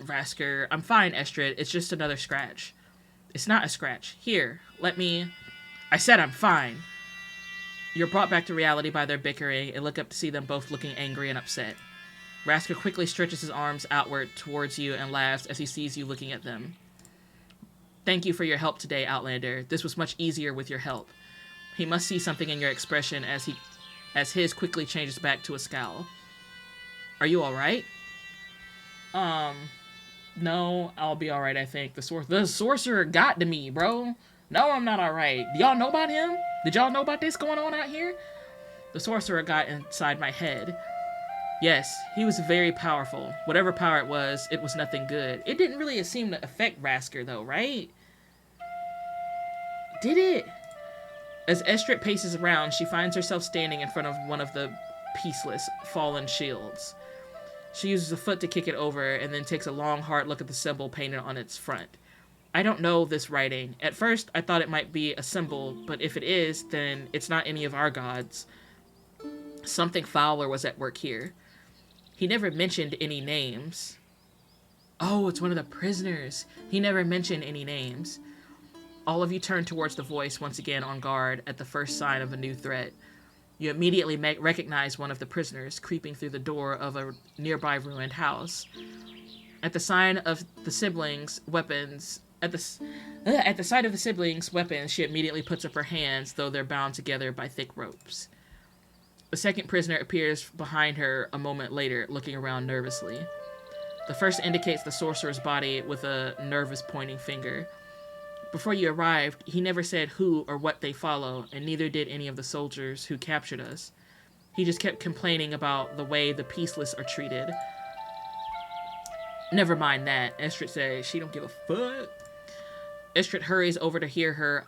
S1: Rasker, I'm fine, Estrid. It's just another scratch. It's not a scratch. Here, let me... I said I'm fine. You're brought back to reality by their bickering and look up to see them both looking angry and upset. Rasker quickly stretches his arms outward towards you and laughs as he sees you looking at them. Thank you for your help today, Outlander. This was much easier with your help. He must see something in your expression as his quickly changes back to a scowl. Are you alright? No, I'll be alright, I think. The sorcerer got to me, bro. No, I'm not alright. Do y'all know about him? Did y'all know about this going on out here? The sorcerer got inside my head. Yes, he was very powerful. Whatever power it was nothing good. It didn't really seem to affect Rasker, though, right? Did it? As Estrid paces around, she finds herself standing in front of one of the peaceless, fallen shields. She uses a foot to kick it over, and then takes a long, hard look at the symbol painted on its front. I don't know this writing. At first, I thought it might be a symbol, but if it is, then it's not any of our gods. Something fouler was at work here. He never mentioned any names. Oh, it's one of the prisoners. He never mentioned any names. All of you turn towards the voice, once again on guard at the first sign of a new threat. You immediately recognize one of the prisoners creeping through the door of a nearby ruined house. At the sight of the siblings' weapons, she immediately puts up her hands, though they're bound together by thick ropes. The second prisoner appears behind her a moment later, looking around nervously. The first indicates the sorcerer's body with a nervous pointing finger. Before you arrived, he never said who or what they follow, and neither did any of the soldiers who captured us. He just kept complaining about the way the peaceless are treated. Never mind that, Estrid says. She don't give a fuck. Estrid hurries over to her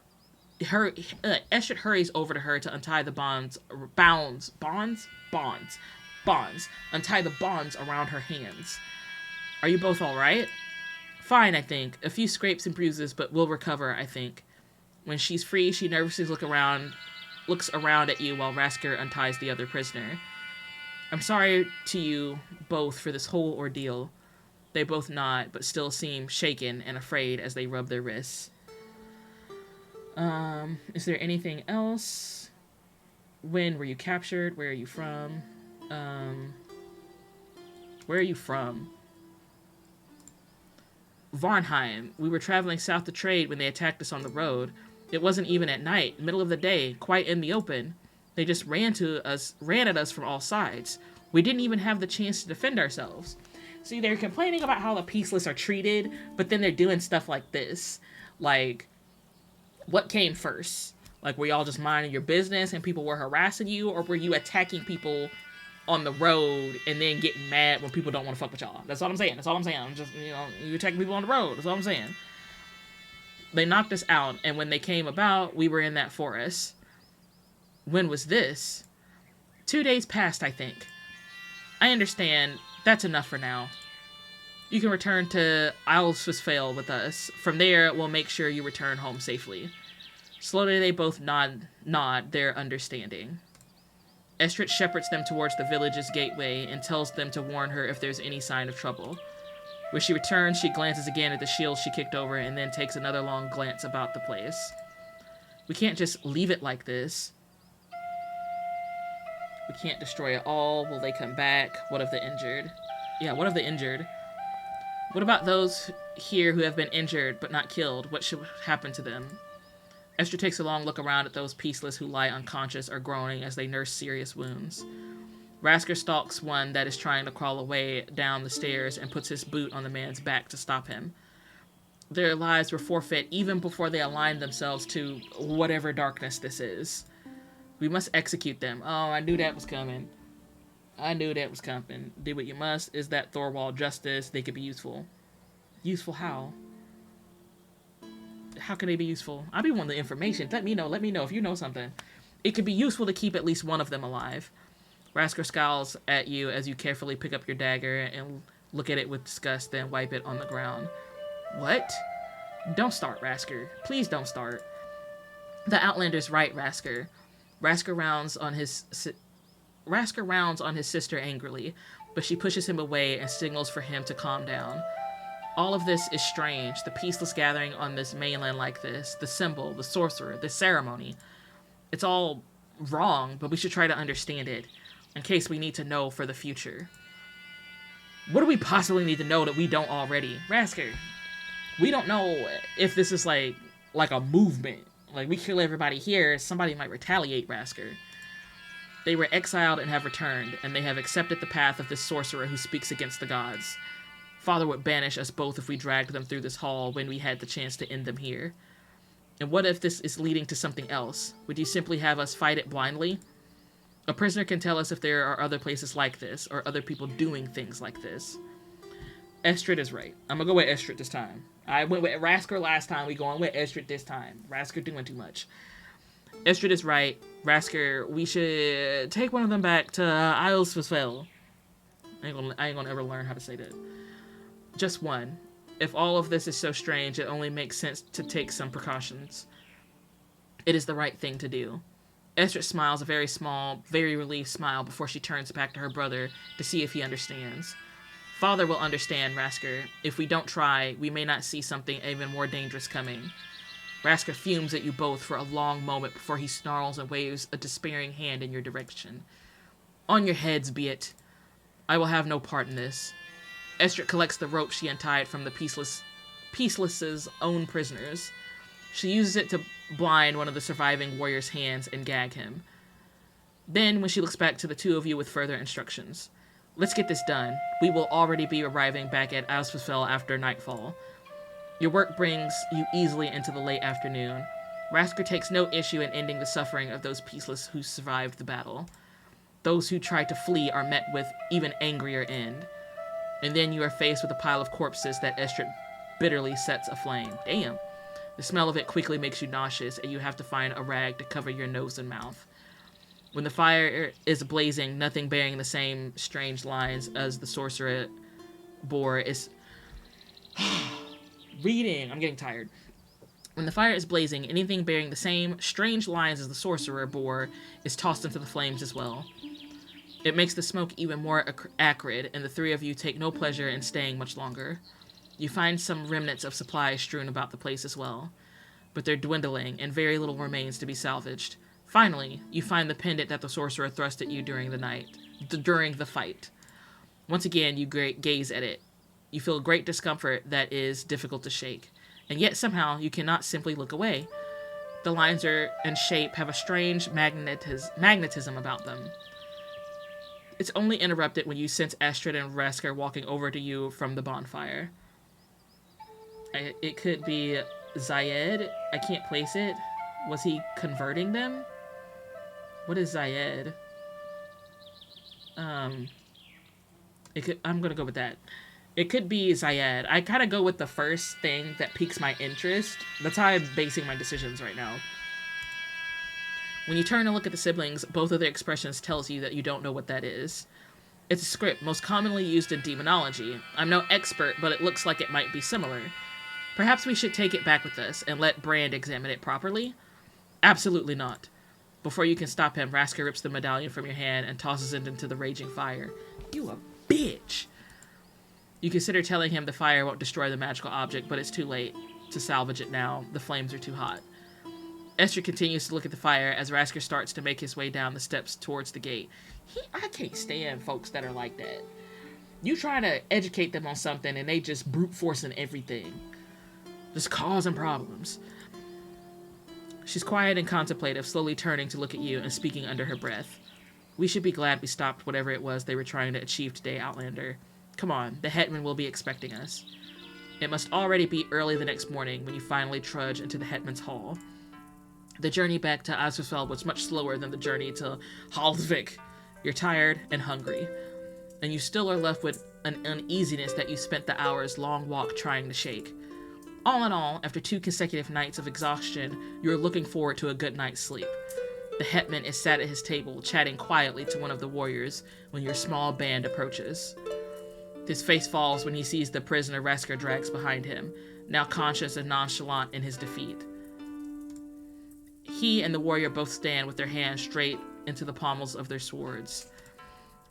S1: to untie the bonds, untie the bonds around her hands. Are you both alright? Fine, I think. A few scrapes and bruises, but we'll recover, I think. When she's free, she nervously looks around at you while Rasker unties the other prisoner. I'm sorry to you both for this whole ordeal. They both nod, but still seem shaken and afraid as they rub their wrists. Is there anything else? When were you captured? Where are you from? Where are you from? Varnheim. We were traveling south to trade when they attacked us on the road. It wasn't even at night, middle of the day, quite in the open. They just ran at us from all sides. We didn't even have the chance to defend ourselves. See, they're complaining about how the peaceless are treated, but then they're doing stuff like this. Like, what came first? Like, were y'all just minding your business and people were harassing you, or were you attacking people on the road and then getting mad when people don't want to fuck with y'all? That's all I'm saying. I'm just, you attacking people on the road. That's all I'm saying. They knocked us out, and when they came about, we were in that forest. When was this? 2 days past, I think. I understand. That's enough for now. You can return to Westwind with us. From there, we'll make sure you return home safely. Slowly, they both nod their understanding. Estrid shepherds them towards the village's gateway and tells them to warn her if there's any sign of trouble. When she returns, she glances again at the shield she kicked over and then takes another long glance about the place. We can't just leave it like this. We can't destroy it all. Will they come back? What of the injured? Yeah, what of the injured? What about those here who have been injured but not killed? What should happen to them? Esther takes a long look around at those peaceless who lie unconscious or groaning as they nurse serious wounds. Rasker stalks one that is trying to crawl away down the stairs and puts his boot on the man's back to stop him. Their lives were forfeit even before they aligned themselves to whatever darkness this is. We must execute them. Oh, I knew that was coming. Do what you must. Is that Thorwald justice? They could be useful. Useful how? How can they be useful? I be wanting the information. Let me know if you know something. It could be useful to keep at least one of them alive. Rasker scowls at you as you carefully pick up your dagger and look at it with disgust, then wipe it on the ground. What? Don't start, Rasker. Please don't start. The Outlander's right, Rasker. Rasker rounds on his sister angrily, but she pushes him away and signals for him to calm down. All of this is strange. The peaceless gathering on this mainland like this, the symbol, the sorcerer, the ceremony. It's all wrong, but we should try to understand it, in case we need to know for the future. What do we possibly need to know that we don't already? Rasker, we don't know if this is like a movement. Like, we kill everybody here, somebody might retaliate, Rasker. They were exiled and have returned, and they have accepted the path of this sorcerer who speaks against the gods. Father would banish us both if we dragged them through this hall when we had the chance to end them here. And what if this is leading to something else? Would you simply have us fight it blindly? A prisoner can tell us if there are other places like this, or other people doing things like this. Estrid is right. I'm gonna go with Estrid this time. I went with Rasker last time. We going with Estrid this time. Rasker doing too much. Estrid is right. Rasker, we should take one of them back to Westwind. I ain't gonna ever learn how to say that. Just one. If all of this is so strange, it only makes sense to take some precautions. It is the right thing to do. Estrid smiles a very small, very relieved smile before she turns back to her brother to see if he understands. Father will understand, Rasker. If we don't try, we may not see something even more dangerous coming. Rasker fumes at you both for a long moment before he snarls and waves a despairing hand in your direction. On your heads be it. I will have no part in this. Estrid collects the rope she untied from the Peaceless's own prisoners. She uses it to blind one of the surviving warrior's hands and gag him. Then, when she looks back to the two of you with further instructions. Let's get this done. We will already be arriving back at Westwind after nightfall. Your work brings you easily into the late afternoon. Rasker takes no issue in ending the suffering of those peaceless who survived the battle. Those who try to flee are met with even angrier end. And then you are faced with a pile of corpses that Estrid bitterly sets aflame. Damn. The smell of it quickly makes you nauseous, and you have to find a rag to cover your nose and mouth. When the fire is blazing, nothing bearing the same strange lines as the sorcerer bore is... Reading. I'm getting tired. When the fire is blazing, anything bearing the same strange lines as the sorcerer bore is tossed into the flames as well. It makes the smoke even more acrid, and the three of you take no pleasure in staying much longer. You find some remnants of supplies strewn about the place as well, but they're dwindling, and very little remains to be salvaged. Finally, you find the pendant that the sorcerer thrust at you during the fight. Once again, you gaze at it. You feel great discomfort that is difficult to shake, and yet somehow you cannot simply look away. The lines and shape have a strange magnetism about them. It's only interrupted when you sense Astrid and Rasker walking over to you from the bonfire. It could be Zayed. I can't place it. Was he converting them? What is Zayed? I'm gonna go with that. It could be Zayed. I kind of go with the first thing that piques my interest. That's how I'm basing my decisions right now. When you turn and look at the siblings, both of their expressions tells you that you don't know what that is. It's a script most commonly used in demonology. I'm no expert, but it looks like it might be similar. Perhaps we should take it back with us and let Brand examine it properly? Absolutely not. Before you can stop him, Rasker rips the medallion from your hand and tosses it into the raging fire. You a bitch! You consider telling him the fire won't destroy the magical object, but it's too late to salvage it now. The flames are too hot. Esther continues to look at the fire as Rasker starts to make his way down the steps towards the gate. I can't stand folks that are like that. You try to educate them on something and they just brute forcing everything. Just causing problems. She's quiet and contemplative, slowly turning to look at you and speaking under her breath. We should be glad we stopped whatever it was they were trying to achieve today, Outlander. Come on, the Hetman will be expecting us. It must already be early the next morning when you finally trudge into the Hetman's hall. The journey back to Azrael was much slower than the journey to Halvik. You're tired and hungry, and you still are left with an uneasiness that you spent the hours-long walk trying to shake. All in all, after 2 consecutive nights of exhaustion, you are looking forward to a good night's sleep. The Hetman is sat at his table, chatting quietly to one of the warriors when your small band approaches. His face falls when he sees the prisoner Rasker drags behind him, now conscious and nonchalant in his defeat. He and the warrior both stand with their hands straight into the pommels of their swords.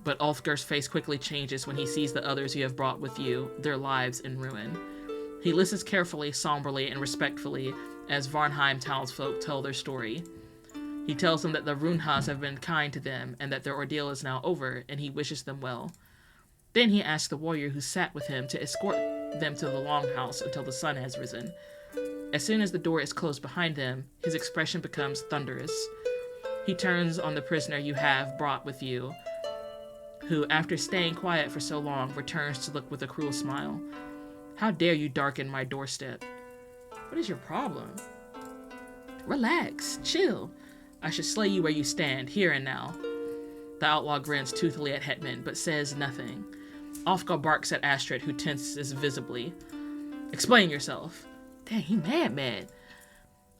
S1: But Ulfger's face quickly changes when he sees the others you have brought with you, their lives in ruin. He listens carefully, somberly, and respectfully as Varnheim townsfolk tell their story. He tells them that the Runhas have been kind to them and that their ordeal is now over, and he wishes them well. Then he asks the warrior who sat with him to escort them to the longhouse until the sun has risen. As soon as the door is closed behind them, his expression becomes thunderous. He turns on the prisoner you have brought with you, who, after staying quiet for so long, returns to look with a cruel smile. How dare you darken my doorstep? What is your problem? Relax, chill. I should slay you where you stand, here and now. The outlaw grins toothily at Hetman, but says nothing. Ulfgar barks at Astrid, who tenses visibly. Explain yourself. Dang, he mad.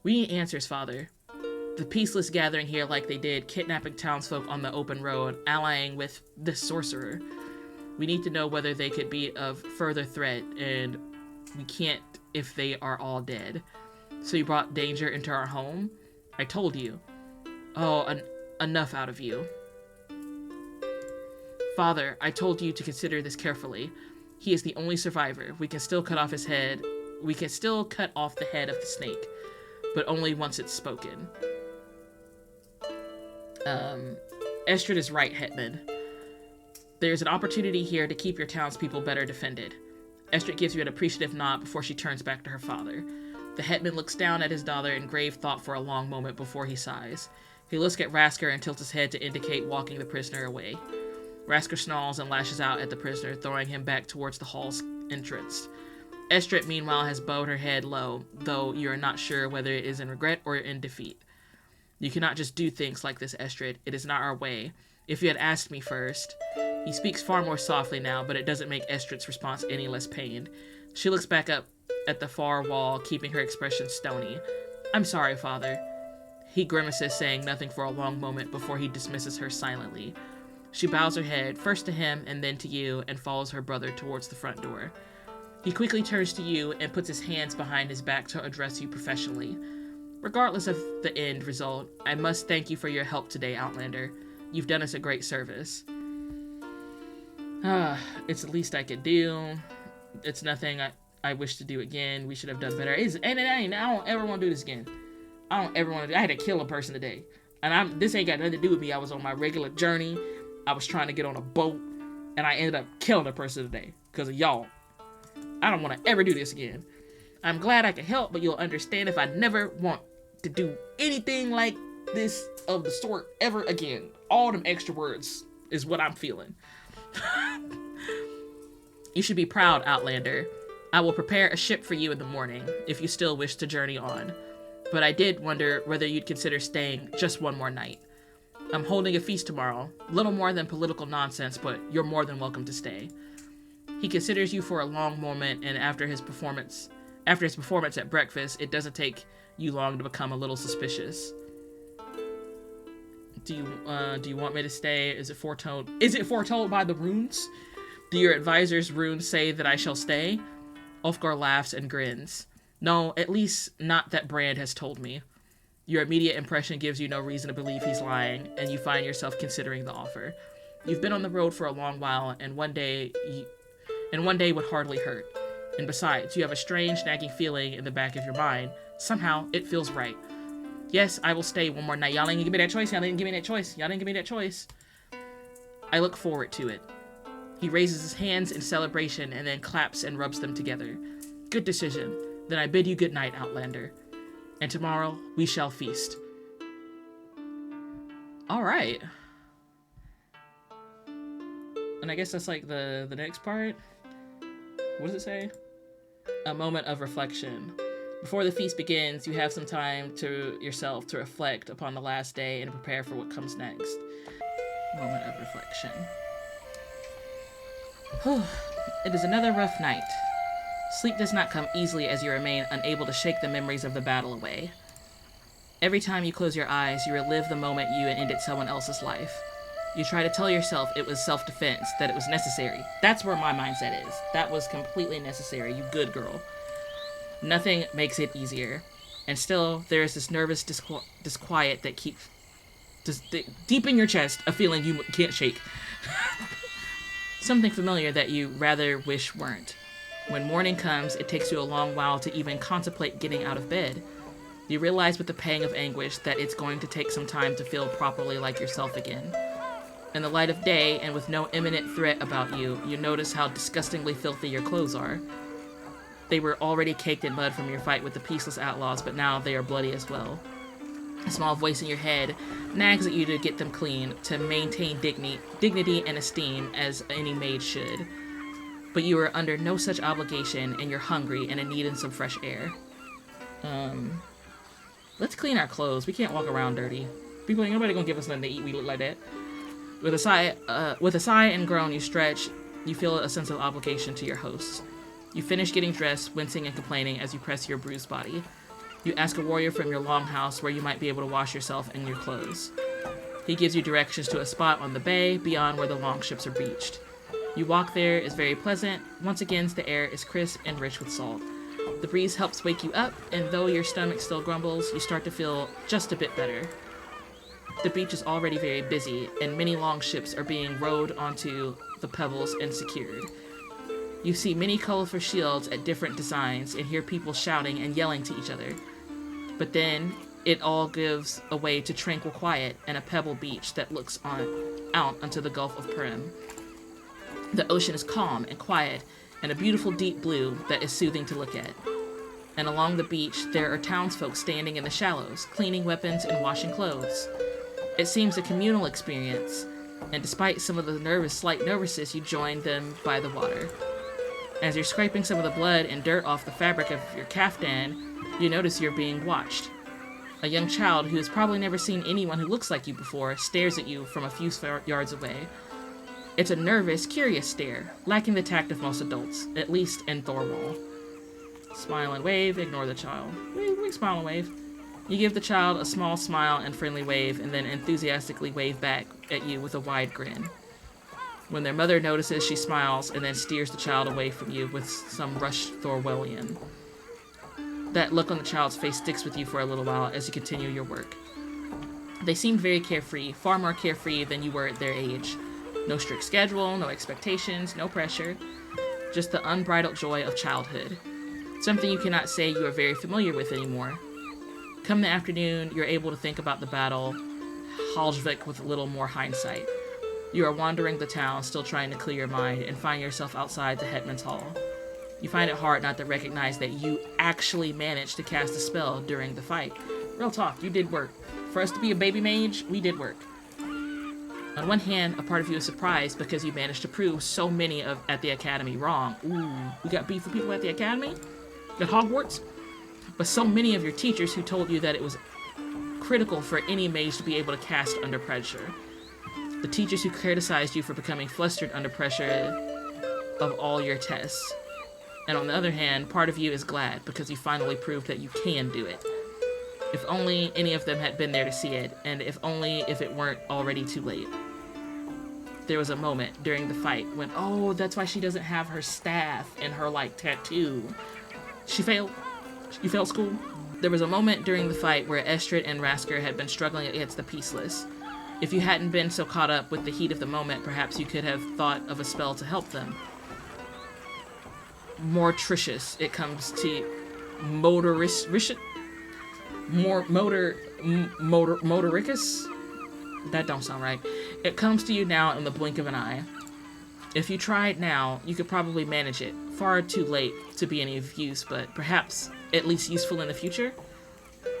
S1: We need answers, Father. The peaceless gathering here like they did, kidnapping townsfolk on the open road, allying with this sorcerer. We need to know whether they could be of further threat, and we can't if they are all dead. So you brought danger into our home? I told you. Oh, enough out of you. Father, I told you to consider this carefully. He is the only survivor. We can still cut off his head. We can still cut off the head of the snake, but only once it's spoken. Estrid is right, Hetman. There's an opportunity here to keep your townspeople better defended. Estrid gives you an appreciative nod before she turns back to her father. The Hetman looks down at his daughter in grave thought for a long moment before he sighs. He looks at Rasker and tilts his head to indicate walking the prisoner away. Rasker snarls and lashes out at the prisoner, throwing him back towards the hall's entrance. Estrid, meanwhile, has bowed her head low, though you are not sure whether it is in regret or in defeat. You cannot just do things like this, Estrid. It is not our way. If you had asked me first... He speaks far more softly now, but it doesn't make Estrid's response any less pained. She looks back up at the far wall, keeping her expression stony. I'm sorry, Father. He grimaces, saying nothing for a long moment before he dismisses her silently. She bows her head, first to him and then to you, and follows her brother towards the front door. He quickly turns to you and puts his hands behind his back to address you professionally. Regardless of the end result, I must thank you for your help today, Outlander. You've done us a great service. It's the least I could do. It's nothing I wish to do again. We should have done better. I don't ever want to do this again. I don't ever want to. I had to kill a person today, and this ain't got nothing to do with me. I was on my regular journey. I was trying to get on a boat, and I ended up killing a person today because of y'all. I don't want to ever do this again. I'm glad I can help, but you'll understand if I never want to do anything like this of the sort ever again. All them extra words is what I'm feeling. You should be proud, Outlander. I will prepare a ship for you in the morning, if you still wish to journey on. But I did wonder whether you'd consider staying just one more night. I'm holding a feast tomorrow, little more than political nonsense, but you're more than welcome to stay. He considers you for a long moment, and after his performance at breakfast, it doesn't take you long to become a little suspicious. Do you want me to stay? Is it foretold by the runes? Do your advisor's runes say that I shall stay? Ulfgar laughs and grins. No, at least not that Brand has told me. Your immediate impression gives you no reason to believe he's lying, and you find yourself considering the offer. You've been on the road for a long while, and one day would hardly hurt. And besides, you have a strange, nagging feeling in the back of your mind. Somehow, it feels right. Yes, I will stay one more night. Y'all didn't give me that choice. Y'all didn't give me that choice. I look forward to it. He raises his hands in celebration and then claps and rubs them together. Good decision. Then I bid you good night, Outlander. And tomorrow we shall feast. All right. And I guess that's like the next part. What does it say? A moment of reflection. Before the feast begins, you have some time to yourself to reflect upon the last day and prepare for what comes next. Moment of reflection. It is another rough night. Sleep does not come easily as you remain unable to shake the memories of the battle away. Every time you close your eyes, you relive the moment you ended someone else's life. You try to tell yourself it was self-defense, that it was necessary. That's where my mindset is. That was completely necessary, you good girl. Nothing makes it easier. And still, there is this nervous disquiet that keeps deep in your chest, a feeling you can't shake. Something familiar that you rather wish weren't. When morning comes, it takes you a long while to even contemplate getting out of bed. You realize with a pang of anguish that it's going to take some time to feel properly like yourself again. In the light of day, and with no imminent threat about you, you notice how disgustingly filthy your clothes are. They were already caked in mud from your fight with the peaceless outlaws, but now they are bloody as well. A small voice in your head nags at you to get them clean, to maintain dignity and esteem as any mage should. But you are under no such obligation, and you're hungry and in need of some fresh air. Let's clean our clothes. We can't walk around dirty. People ain't nobody gonna give us nothing to eat. We look like that. With a sigh and groan, you stretch. You feel a sense of obligation to your hosts. You finish getting dressed, wincing and complaining as you press your bruised body. You ask a warrior from your longhouse where you might be able to wash yourself and your clothes. He gives you directions to a spot on the bay beyond where the longships are beached. You walk there, it's very pleasant. Once again, the air is crisp and rich with salt. The breeze helps wake you up, and though your stomach still grumbles, you start to feel just a bit better. The beach is already very busy, and many longships are being rowed onto the pebbles and secured. You see many colorful shields at different designs and hear people shouting and yelling to each other. But then, it all gives away to tranquil quiet and a pebble beach that looks out onto the Gulf of Prim. The ocean is calm and quiet, and a beautiful deep blue that is soothing to look at. And along the beach, there are townsfolk standing in the shallows, cleaning weapons and washing clothes. It seems a communal experience, and despite some of the slight nervousness, you join them by the water. As you're scraping some of the blood and dirt off the fabric of your caftan, you notice you're being watched. A young child who has probably never seen anyone who looks like you before stares at you from a few yards away. It's a nervous, curious stare, lacking the tact of most adults, at least in Thorwall. Smile and wave, ignore the child. We smile and wave. You give the child a small smile and friendly wave, and then enthusiastically wave back at you with a wide grin. When their mother notices, she smiles and then steers the child away from you with some rush Thorwellian. That look on the child's face sticks with you for a little while as you continue your work. They seemed very carefree, far more carefree than you were at their age. No strict schedule, no expectations, no pressure. Just the unbridled joy of childhood. Something you cannot say you are very familiar with anymore. Come the afternoon, you're able to think about the battle, Hallsvik with a little more hindsight. You are wandering the town, still trying to clear your mind, and find yourself outside the Hetman's Hall. You find it hard not to recognize that you actually managed to cast a spell during the fight. Real talk, you did work. For us to be a baby mage, we did work. On one hand, a part of you is surprised because you managed to prove so many at the academy wrong. Ooh, we got beef with people at the academy? At Hogwarts? But so many of your teachers who told you that it was critical for any mage to be able to cast under pressure. The teachers who criticized you for becoming flustered under pressure of all your tests. And on the other hand, part of you is glad because you finally proved that you can do it. If only any of them had been there to see it, and if it weren't already too late. There was a moment during the fight when, oh, that's why she doesn't have her staff and her, like, tattoo. She failed. You failed school? There was a moment during the fight where Estrid and Rasker had been struggling against the Peaceless. If you hadn't been so caught up with the heat of the moment, perhaps you could have thought of a spell to help them. Mortricious, it comes to motoricus? That don't sound right. It comes to you now in the blink of an eye. If you tried now, you could probably manage it. Far too late to be any of use, but perhaps at least useful in the future?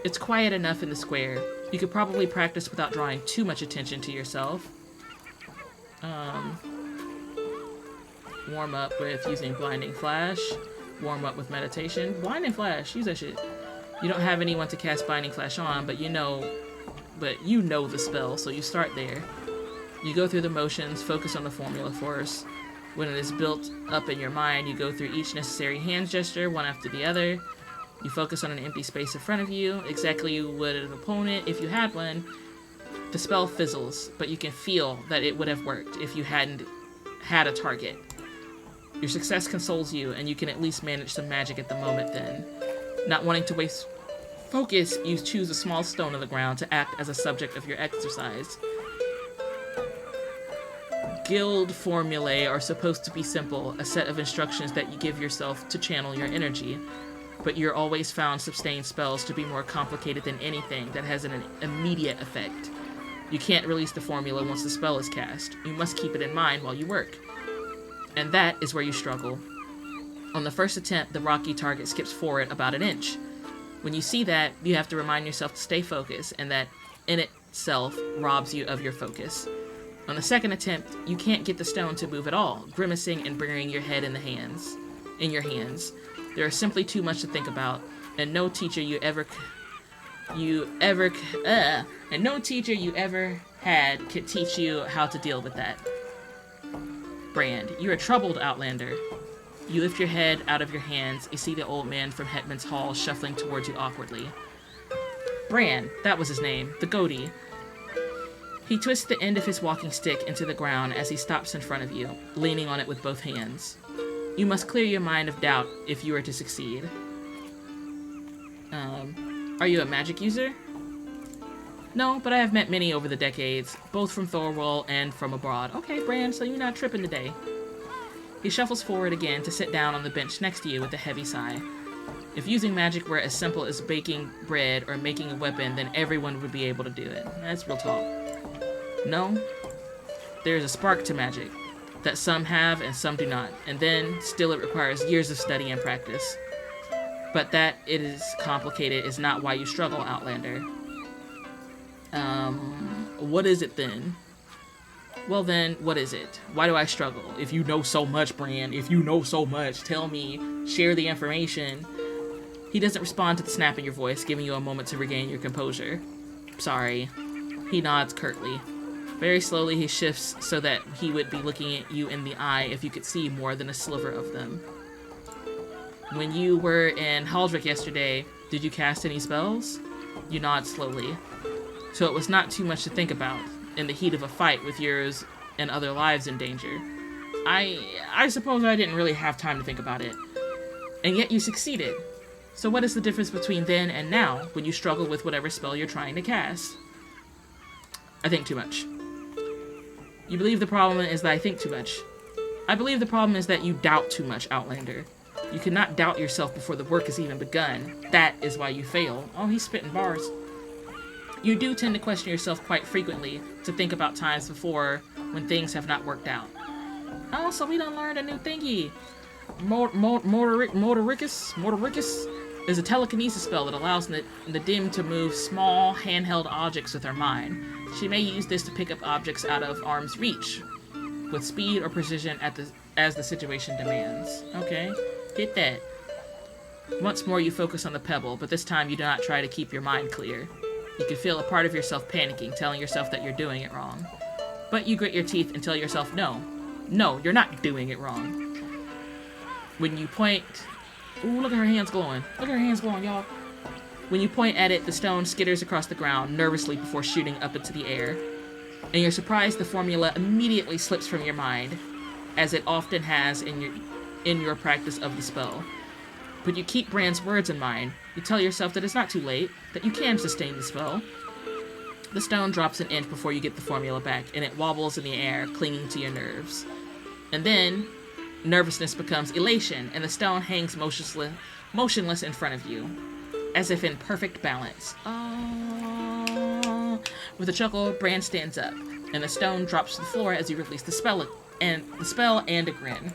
S1: It's quiet enough in the square. You could probably practice without drawing too much attention to yourself. Warm up with using Blinding Flash. Warm up with meditation. Blinding Flash, use that shit. You don't have anyone to cast Blinding Flash on, but you know the spell, so you start there. You go through the motions, focus on the formula first. When it is built up in your mind, you go through each necessary hand gesture, one after the other. You focus on an empty space in front of you, exactly you would an opponent if you had one. The spell fizzles, but you can feel that it would have worked if you hadn't had a target. Your success consoles you, and you can at least manage some magic at the moment then. Not wanting to waste focus, you choose a small stone on the ground to act as a subject of your exercise. Guild formulae are supposed to be simple, a set of instructions that you give yourself to channel your energy. But you're always found sustained spells to be more complicated than anything that has an immediate effect. You can't release the formula once the spell is cast. You must keep it in mind while you work. And that is where you struggle. On the first attempt, the rocky target skips forward about an inch. When you see that, you have to remind yourself to stay focused, and that in itself robs you of your focus. On the second attempt, you can't get the stone to move at all, grimacing and burying your head in your hands. There is simply too much to think about, and no teacher you ever had could teach you how to deal with that. Brand, you're a troubled outlander. You lift your head out of your hands. You see the old man from Hetman's Hall shuffling towards you awkwardly. Brand, that was his name, the goatee. He twists the end of his walking stick into the ground as he stops in front of you, leaning on it with both hands. You must clear your mind of doubt if you are to succeed. Are you a magic user? No, but I have met many over the decades, both from Thorwall and from abroad. Okay, Brand, so you're not tripping today. He shuffles forward again to sit down on the bench next to you with a heavy sigh. If using magic were as simple as baking bread or making a weapon, then everyone would be able to do it. That's real talk. No, there is a spark to magic that some have and some do not, and then still it requires years of study and practice. But that it is complicated is not why you struggle, Outlander. What is it then? Well then, what is it? Why do I struggle? If you know so much, Brand, if you know so much, tell me, share the information. He doesn't respond to the snap in your voice, giving you a moment to regain your composure. Sorry. He nods curtly. Very slowly he shifts so that he would be looking at you in the eye if you could see more than a sliver of them. When you were in Haldrick yesterday, did you cast any spells? You nod slowly. So it was not too much to think about in the heat of a fight with yours and other lives in danger. I suppose I didn't really have time to think about it. And yet you succeeded. So what is the difference between then and now when you struggle with whatever spell you're trying to cast? I think too much. You believe the problem is that I think too much. I believe the problem is that you doubt too much, Outlander. You cannot doubt yourself before the work has even begun. That is why you fail. Oh, he's spitting bars. You do tend to question yourself quite frequently, to think about times before when things have not worked out. Oh, so we done learned a new thingy. Motoricus is a telekinesis spell that allows Nadim to move small, handheld objects with her mind. She may use this to pick up objects out of arm's reach, with speed or precision as the situation demands. Okay, get that. Once more, you focus on the pebble, but this time you do not try to keep your mind clear. You can feel a part of yourself panicking, telling yourself that you're doing it wrong. But you grit your teeth and tell yourself, no, you're not doing it wrong. When you point... Ooh, look at her hands glowing. Look at her hands glowing, y'all. When you point at it, the stone skitters across the ground, nervously before shooting up into the air. And you're surprised the formula immediately slips from your mind, as it often has in your practice of the spell. But you keep Bran's words in mind. You tell yourself that it's not too late, that you can sustain the spell. The stone drops an inch before you get the formula back, and it wobbles in the air, clinging to your nerves. And then, nervousness becomes elation, and the stone hangs motionless in front of you, as if in perfect balance. With a chuckle, Bran stands up, and the stone drops to the floor as you release the spell and a grin.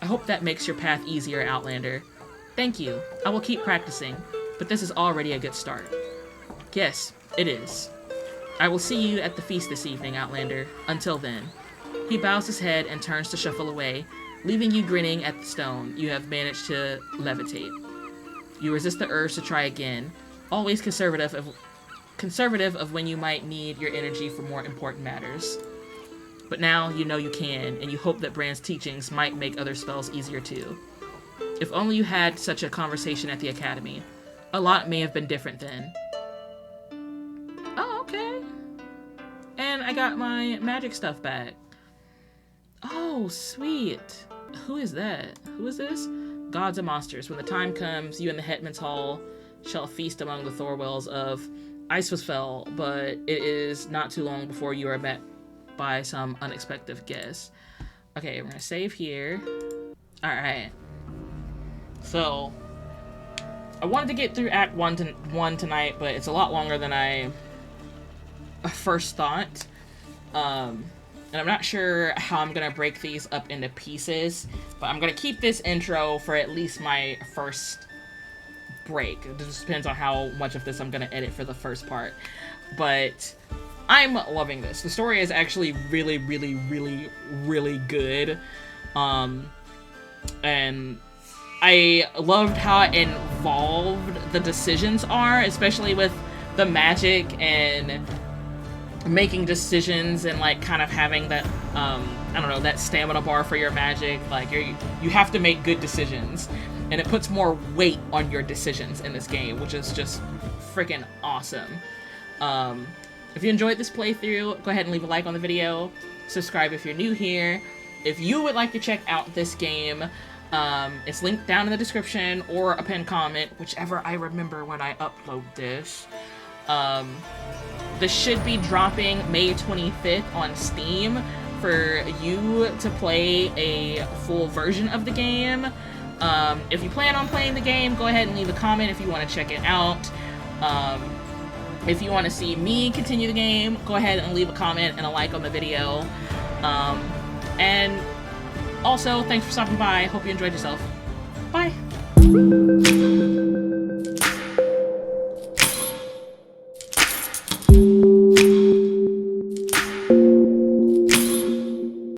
S1: I hope that makes your path easier, Outlander. Thank you. I will keep practicing, but this is already a good start. Yes, it is. I will see you at the feast this evening, Outlander. Until then. He bows his head and turns to shuffle away, leaving you grinning at the stone you have managed to levitate. You resist the urge to try again, always conservative of when you might need your energy for more important matters. But now you know you can, and you hope that Bran's teachings might make other spells easier too. If only you had such a conversation at the academy. A lot may have been different then. Oh, okay. And I got my magic stuff back. Oh, sweet. Who is that? Who is this? Gods and monsters. When the time comes, you and the Hetman's Hall shall feast among the Thorwells of Icefell, but it is not too long before you are met by some unexpected guests. Okay, we're gonna save here. Alright. So, I wanted to get through Act 1 tonight, but it's a lot longer than I first thought. And I'm not sure how I'm gonna break these up into pieces, but I'm gonna keep this intro for at least my first break. It just depends on how much of this I'm gonna edit for the first part. But I'm loving this. The story is actually really, really, really, really good. And I loved how involved the decisions are, especially with the magic and making decisions and like kind of having that I don't know, that stamina bar for your magic. Like you have to make good decisions, and it puts more weight on your decisions in this game, which is just freaking awesome. If you enjoyed this playthrough, go ahead and leave a like on the video. Subscribe if you're new here. If you would like to check out this game, it's linked down in the description or a pinned comment, whichever I remember when I upload this. This should be dropping May 25th on Steam for you to play a full version of the game. If you plan on playing the game, go ahead and leave a comment if you want to check it out. If you want to see me continue the game, go ahead and leave a comment and a like on the video. And also, thanks for stopping by. Hope you enjoyed yourself. Bye!